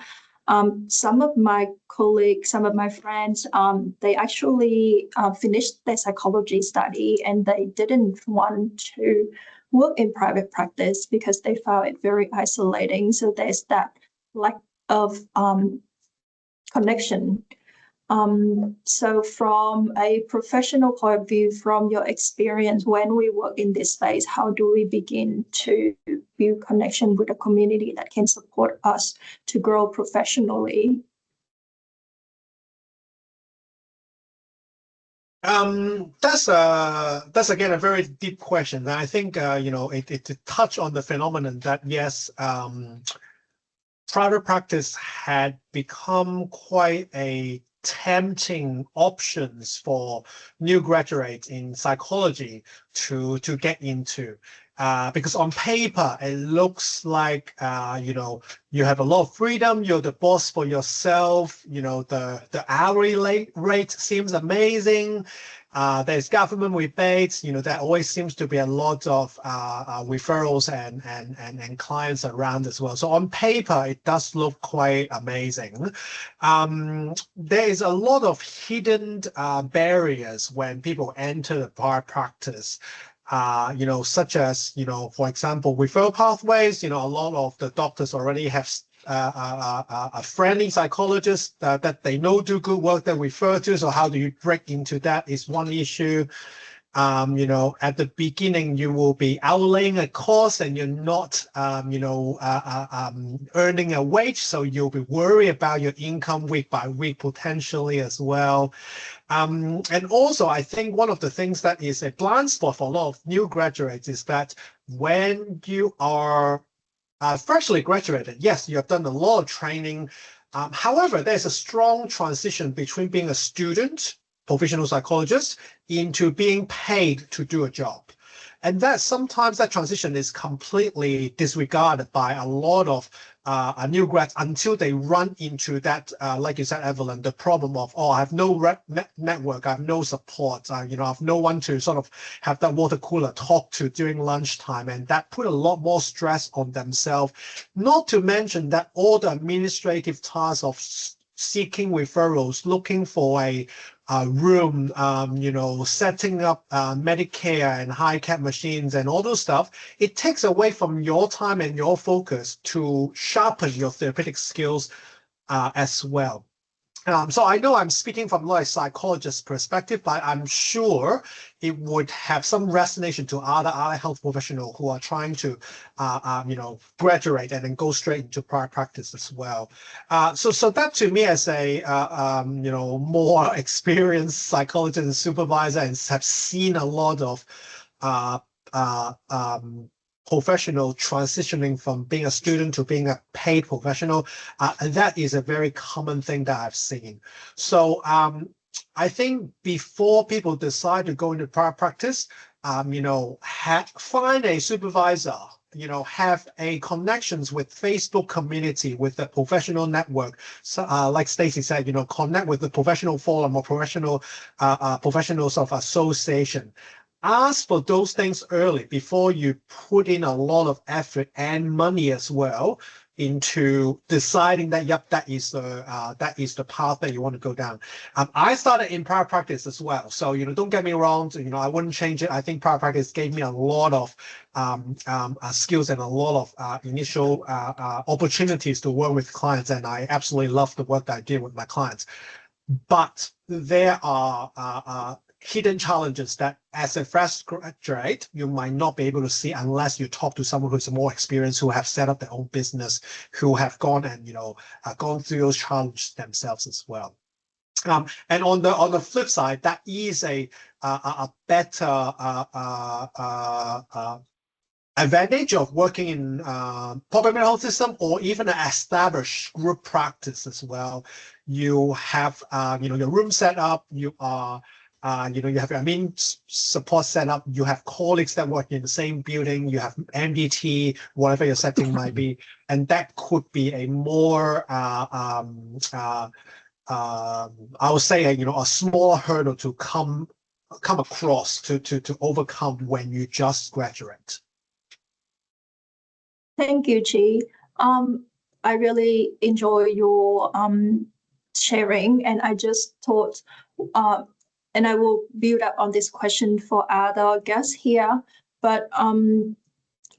Some of my colleagues, some of my friends, they actually finished their psychology study and they didn't want to work in private practice because they found it very isolating. So there's that lack of connection. So from a professional point of view, from your experience, when we work in this space, how do we begin to build connection with a community that can support us to grow professionally? That's again a very deep question. And I think it touched on the phenomenon that yes, private practice had become quite a tempting options for new graduates in psychology to get into. Because on paper, it looks like, you have a lot of freedom, you're the boss for yourself, the hourly rate seems amazing. There's government rebates, there always seems to be a lot of referrals and clients around as well. So on paper, it does look quite amazing. There is a lot of hidden barriers when people enter the private practice. Such as, for example, referral pathways, a lot of the doctors already have a friendly psychologist that they know do good work that refer to. So how do you break into that is one issue. At the beginning, you will be outlaying a cost and you're not, earning a wage. So you'll be worried about your income week by week potentially as well. And also, I think one of the things that is a blind spot for a lot of new graduates is that when you are freshly graduated, yes, you have done a lot of training. However, there's a strong transition between being a student, professional psychologist, into being paid to do a job. And that sometimes that transition is completely disregarded by a lot of new grads until they run into that, like you said, Evelyn, the problem of, I have no network, I have no support, I have no one to sort of have that water cooler talk to during lunchtime. And that put a lot more stress on themselves, not to mention that all the administrative tasks of seeking referrals, looking for a room, setting up Medicare and high cap machines and all those stuff, it takes away from your time and your focus to sharpen your therapeutic skills as well. So I know I'm speaking from like a psychologist's perspective, but I'm sure it would have some resonation to other health professionals who are trying to, graduate and then go straight into private practice as well. So that to me as a, more experienced psychologist and supervisor and have seen a lot of professional transitioning from being a student to being a paid professional, and that is a very common thing that I've seen. So I think before people decide to go into private practice, find a supervisor, have a connections with Facebook community, with the professional network. So, like Stacey said, connect with the professional forum or professionals of association. Ask for those things early before you put in a lot of effort and money as well into deciding that, yep, that is the path that you want to go down. I started in private practice as well. So, don't get me wrong, I wouldn't change it. I think private practice gave me a lot of skills and a lot of initial opportunities to work with clients. And I absolutely love the work that I did with my clients. But there are hidden challenges that as a fresh graduate, you might not be able to see unless you talk to someone who's more experienced, who have set up their own business, who have gone and, gone through those challenges themselves as well. And on the flip side, that is a better advantage of working in public mental health system or even an established group practice as well. You have, your room set up, you are you have your admin support set up, you have colleagues that work in the same building, you have MDT, whatever your setting might be, and that could be a more, I would say, a smaller hurdle to come across, to overcome when you just graduate. Thank you, Chi. I really enjoy your sharing, and I just thought, and I will build up on this question for other guests here. But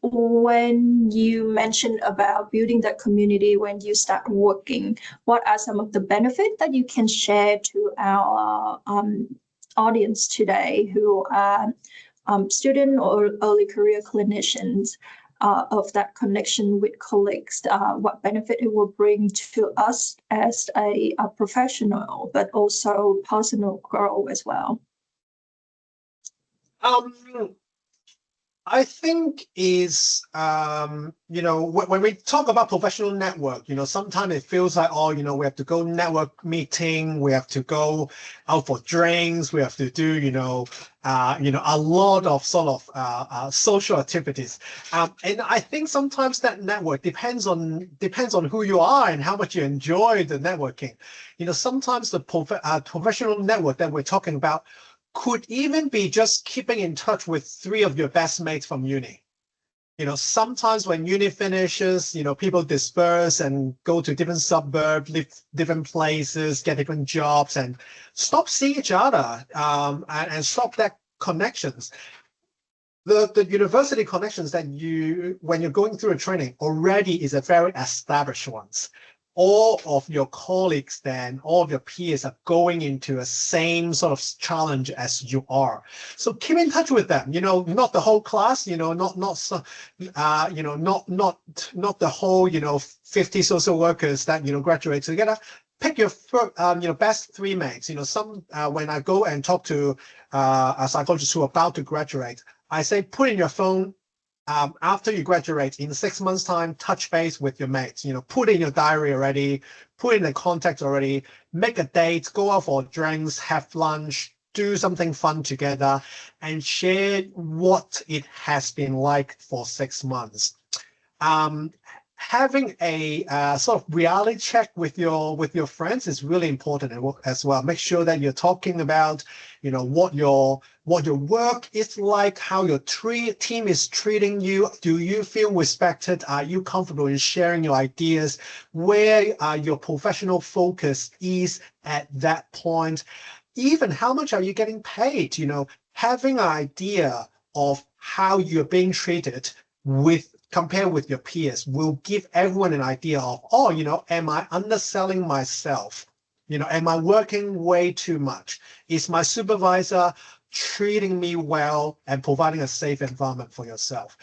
when you mentioned about building that community when you start working, what are some of the benefits that you can share to our audience today who are student or early career clinicians of that connection with colleagues, what benefit it will bring to us as a professional, but also personal growth as well? I think is, when we talk about professional network, sometimes it feels like, we have to go network meeting, we have to go out for drinks, we have to do, a lot of sort of social activities. And I think sometimes that network depends on who you are and how much you enjoy the networking. Sometimes the professional network that we're talking about could even be just keeping in touch with 3 of your best mates from uni. Sometimes when uni finishes, people disperse and go to different suburbs, live different places, get different jobs, and stop seeing each other, and stop that connections. The university connections that when you're going through a training already is a very established ones. All of your colleagues then, all of your peers are going into a same sort of challenge as you are. So keep in touch with them, not the whole class, not the whole, 50 social workers that, graduate together. Pick your best 3 mates. When I go and talk to a psychologist who are about to graduate, I say, put in your phone, after you graduate in 6 months' time, touch base with your mates. Put in your diary already, put in the contact already, make a date, go out for drinks, have lunch, do something fun together, and share what it has been like for 6 months. Having a sort of reality check with your friends is really important as well. Make sure that you're talking about, what your work is like, how your team is treating you. Do you feel respected? Are you comfortable in sharing your ideas? Where your professional focus is at that point? Even how much are you getting paid? Having an idea of how you're being treated compare with your peers will give everyone an idea of, am I underselling myself? Am I working way too much? Is my supervisor treating me well and providing a safe environment for yourself?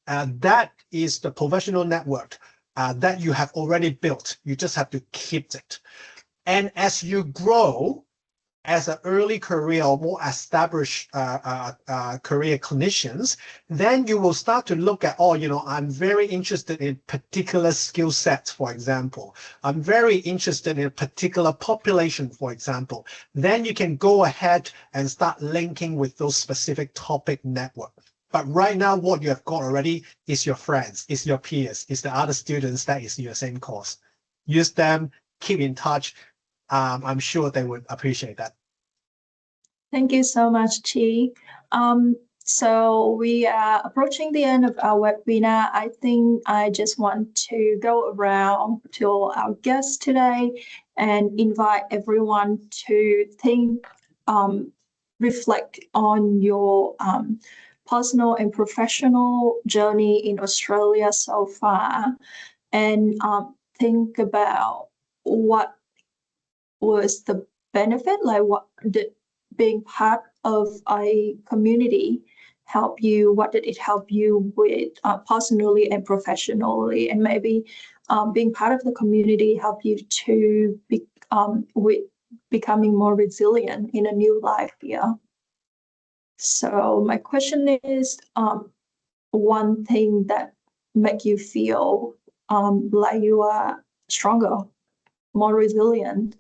That is the professional network that you have already built. You just have to keep it. And as you grow, as an early career or more established career clinicians, then you will start to look at, I'm very interested in particular skill sets, for example. I'm very interested in a particular population, for example. Then you can go ahead and start linking with those specific topic networks. But right now, what you have got already is your friends, is your peers, is the other students that is in your same course. Use them, keep in touch. I'm sure they would appreciate that. Thank you so much, Chi. So we are approaching the end of our webinar. I think I just want to go around to our guests today and invite everyone to think, reflect on your personal and professional journey in Australia so far, and think about what was the benefit, like what did being part of a community help you, what did it help you with personally and professionally, and maybe being part of the community help you to be with becoming more resilient in a new life here. So my question is, one thing that make you feel like you are stronger, more resilient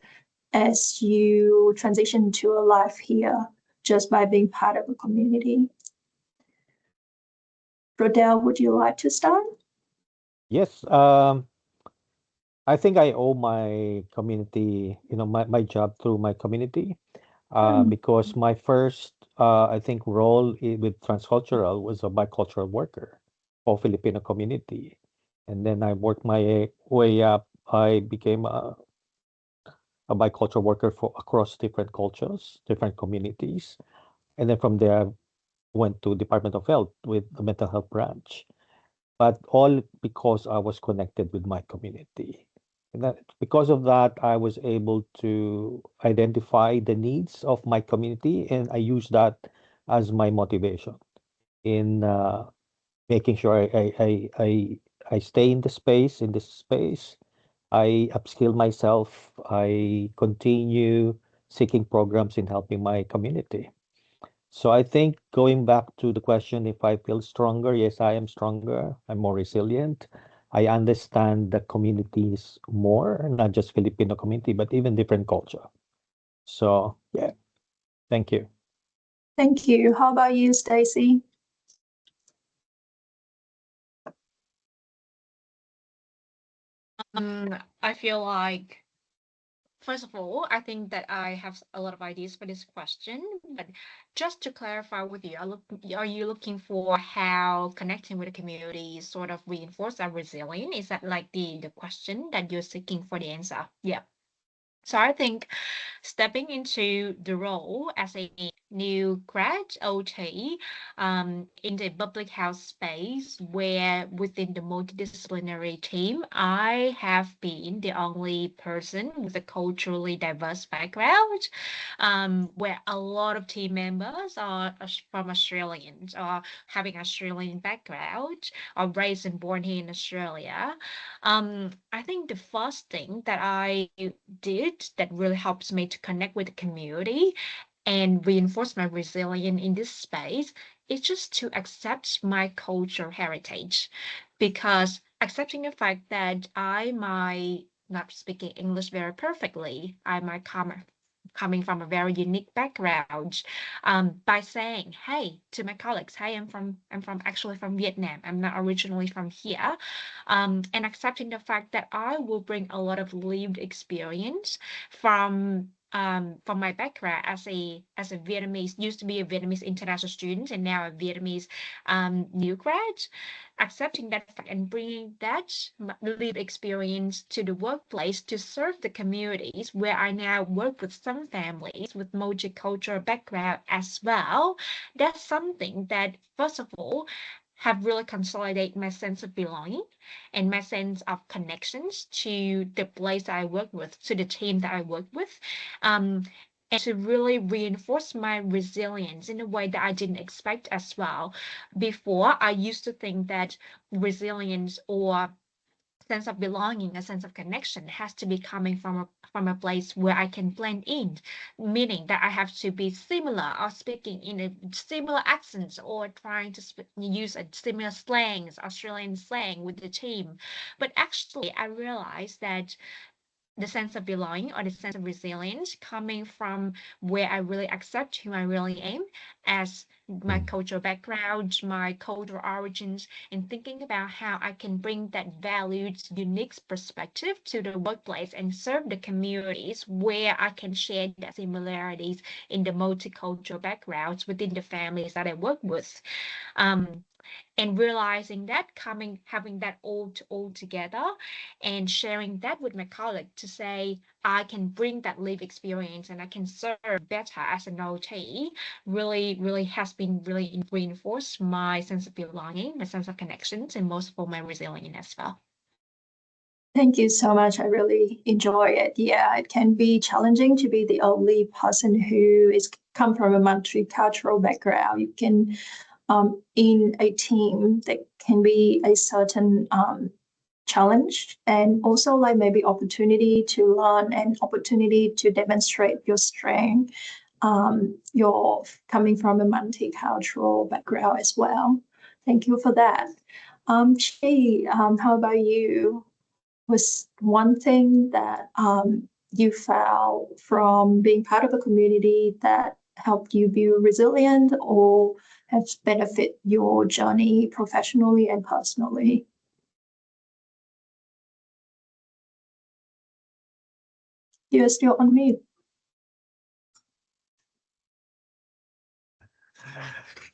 as you transition to a life here just by being part of a community. Rodel, would you like to start? Yes, I think I owe my community, my job through my community, because my first, I think, role with transcultural was a bicultural worker for Filipino community. And then I worked my way up. I became a bicultural worker for across different cultures, different communities. And then from there, I went to Department of Health with the mental health branch. But all because I was connected with my community. And that, because of that, I was able to identify the needs of my community, and I use that as my motivation in making sure I stay in this space. I upskill myself. I continue seeking programs in helping my community. So I think going back to the question, if I feel stronger, yes, I am stronger. I'm more resilient. I understand the communities more, not just Filipino community, but even different culture. So yeah, thank you. Thank you. How about you, Stacey? I feel like, first of all, I think that I have a lot of ideas for this question, but just to clarify with you, are you looking for how connecting with the community sort of reinforce our resilience? Is that like the question that you're seeking for the answer? Yeah. So I think stepping into the role as a new grad OT in the public health space, where within the multidisciplinary team, I have been the only person with a culturally diverse background, where a lot of team members are from Australians or having Australian background or raised and born here in Australia. I think the first thing that I did that really helps me to connect with the community and reinforce my resilience in this space is just to accept my cultural heritage, because accepting the fact that I might not speaking English very perfectly, I might coming from a very unique background, by saying, hey, to my colleagues, hey, I'm actually from Vietnam. I'm not originally from here. And accepting the fact that I will bring a lot of lived experience from my background as a Vietnamese, used to be a Vietnamese international student and now a Vietnamese new grad, accepting that fact and bringing that lived experience to the workplace to serve the communities where I now work with some families with multicultural background as well. That's something that, first of all, have really consolidated my sense of belonging and my sense of connections to the place that I work with, to the team that I work with, and to really reinforce my resilience in a way that I didn't expect as well. Before, I used to think that resilience or sense of belonging, a sense of connection has to be coming from a place where I can blend in, meaning that I have to be similar or speaking in a similar accents or trying to use a similar slangs, Australian slang with the team. But actually, I realized that the sense of belonging or the sense of resilience coming from where I really accept who I really am as my cultural background, my cultural origins, and thinking about how I can bring that valued, unique perspective to the workplace and serve the communities where I can share the similarities in the multicultural backgrounds within the families that I work with. And realizing that, having that all together and sharing that with my colleague to say I can bring that live experience and I can serve better as an OT really has been really reinforced my sense of belonging, my sense of connections, and most of all my resilience as well. Thank you so much. I really enjoy it. Yeah, it can be challenging to be the only person who is come from a multicultural background. You can in a team that can be a certain challenge and also like maybe opportunity to learn and opportunity to demonstrate your strength. You're coming from a multicultural background as well. Thank you for that. Chi, how about you? Was one thing that you found from being part of a community that helped you be resilient or has benefit your journey professionally and personally? You're still on mute.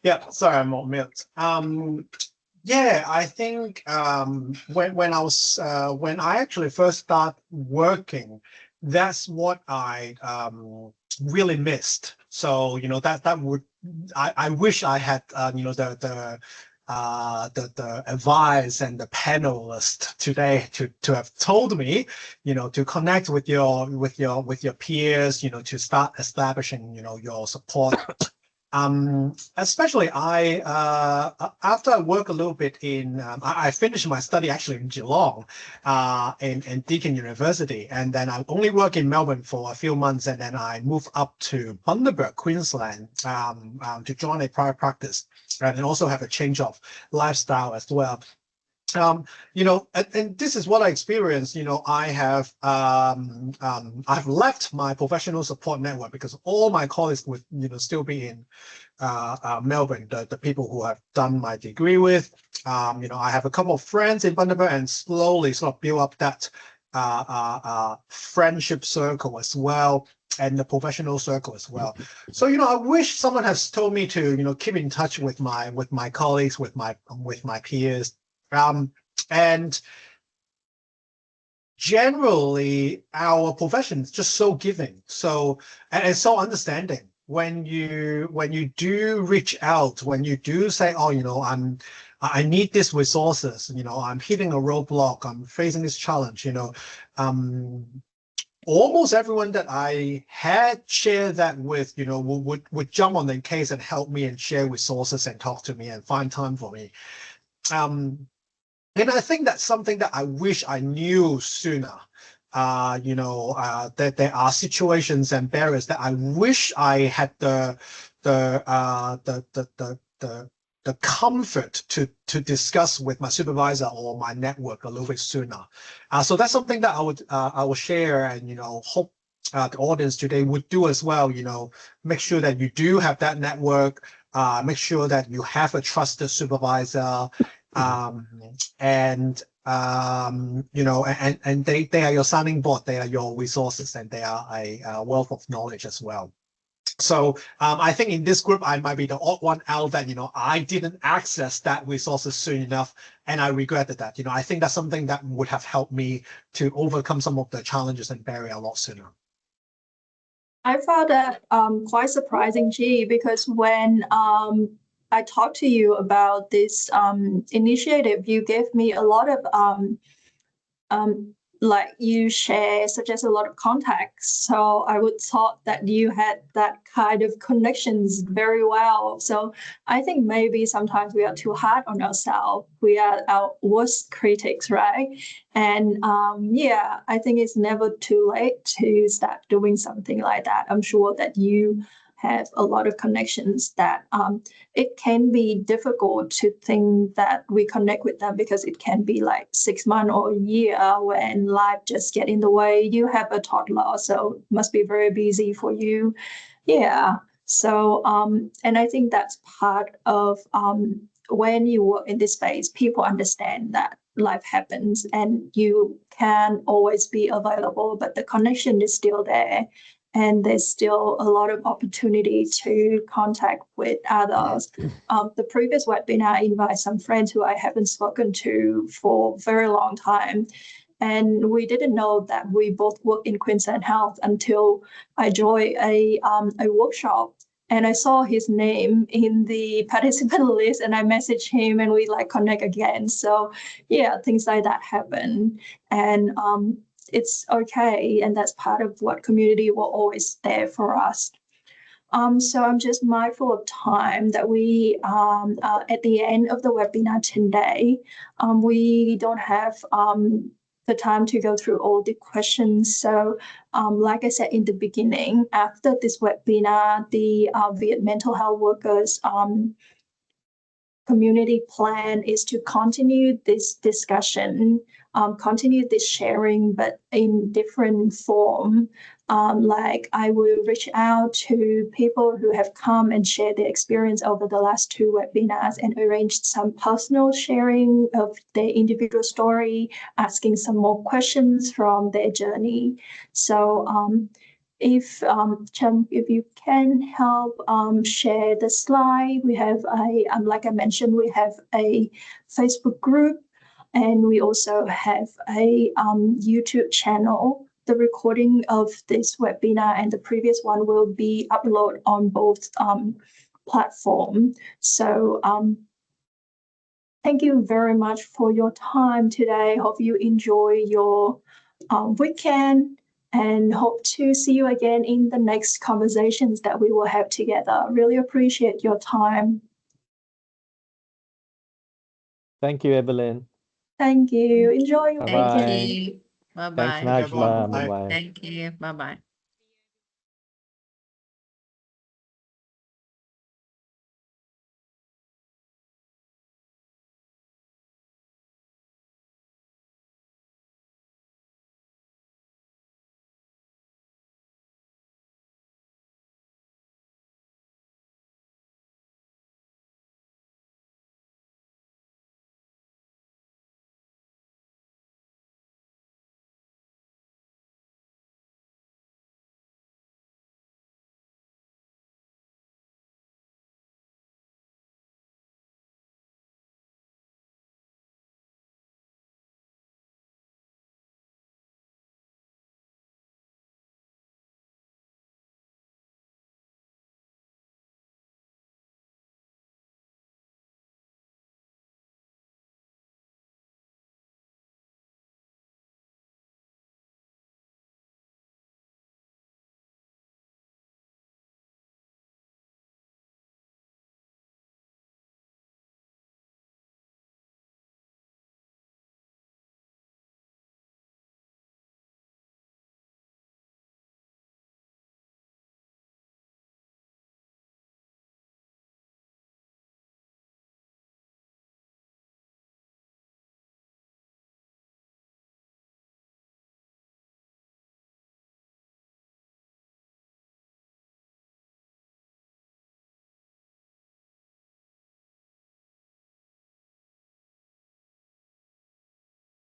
Yeah, sorry, I'm on mute. Yeah, I think when I actually first start working, that's what I really missed. So that would I wish I had the advice and the panelist today to have told me to connect with your peers, to start establishing your support. Especially after I work a little bit in, I finished my study actually in Geelong, in Deakin University, and then I only work in Melbourne for a few months, and then I moved up to Bundaberg, Queensland, to join a private practice, and then also have a change of lifestyle as well. And this is what I experienced. I've left my professional support network because all my colleagues would, still be in Melbourne, the people who have done my degree with. I have a couple of friends in Bundaberg, and slowly sort of build up that friendship circle as well, and the professional circle as well. So I wish someone has told me to keep in touch with my colleagues, with my peers. And generally, our profession is just so giving, and so understanding. When you do reach out, when you do say, oh, I need these resources, I'm hitting a roadblock, I'm facing this challenge, almost everyone that I had shared that with, would jump on the case and help me and share resources and talk to me and find time for me. And I think that's something that I wish I knew sooner. That there are situations and barriers that I wish I had the comfort to discuss with my supervisor or my network a little bit sooner. So that's something that I will share, and hope the audience today would do as well. Make sure that you do have that network. Make sure that you have a trusted supervisor. And they are your sounding board, they are your resources, and they are a wealth of knowledge as well. So I think in this group I might be the odd one out that I didn't access that resources soon enough, and I regretted that. I think that's something that would have helped me to overcome some of the challenges and barrier a lot sooner. I found that quite surprising, Chi, because when I talked to you about this initiative, you gave me a lot of like you suggest a lot of contacts. So I would thought that you had that kind of connections very well. So I think maybe sometimes we are too hard on ourselves. We are our worst critics, right? And yeah, I think it's never too late to start doing something like that. I'm sure that you have a lot of connections that it can be difficult to think that we connect with them, because it can be like 6 months or a year when life just get in the way. You have a toddler, so it must be very busy for you. Yeah. So and I think that's part of when you work in this space, people understand that life happens and you can always be available, but the connection is still there. And there's still a lot of opportunity to contact with others. The previous webinar, I invite some friends who I haven't spoken to for a very long time. And we didn't know that we both work in Queensland Health until I joined a workshop. And I saw his name in the participant list, and I messaged him, and we like connect again. So yeah, things like that happen. And it's okay, and that's part of what community will always there for us. So I'm just mindful of time that we at the end of the webinar today, we don't have the time to go through all the questions. So like I said in the beginning, after this webinar, the Viet mental health workers community plan is to continue this discussion, continue this sharing, but in different form. Like I will reach out to people who have come and shared their experience over the last 2 webinars and arrange some personal sharing of their individual story, asking some more questions from their journey. So if Cham, if you can help share the slide. We have like I mentioned, we have a Facebook group, and we also have a YouTube channel. The recording of this webinar and the previous one will be uploaded on both platforms. So thank you very much for your time today. Hope you enjoy your weekend, and hope to see you again in the next conversations that we will have together. Really appreciate your time. Thank you, Evelyn. Thank you. Enjoy your Bye-bye. weekend. Thank you. Thanks, Bye-bye. everyone. Najla. Bye. Bye-bye. Thank you. Bye-bye.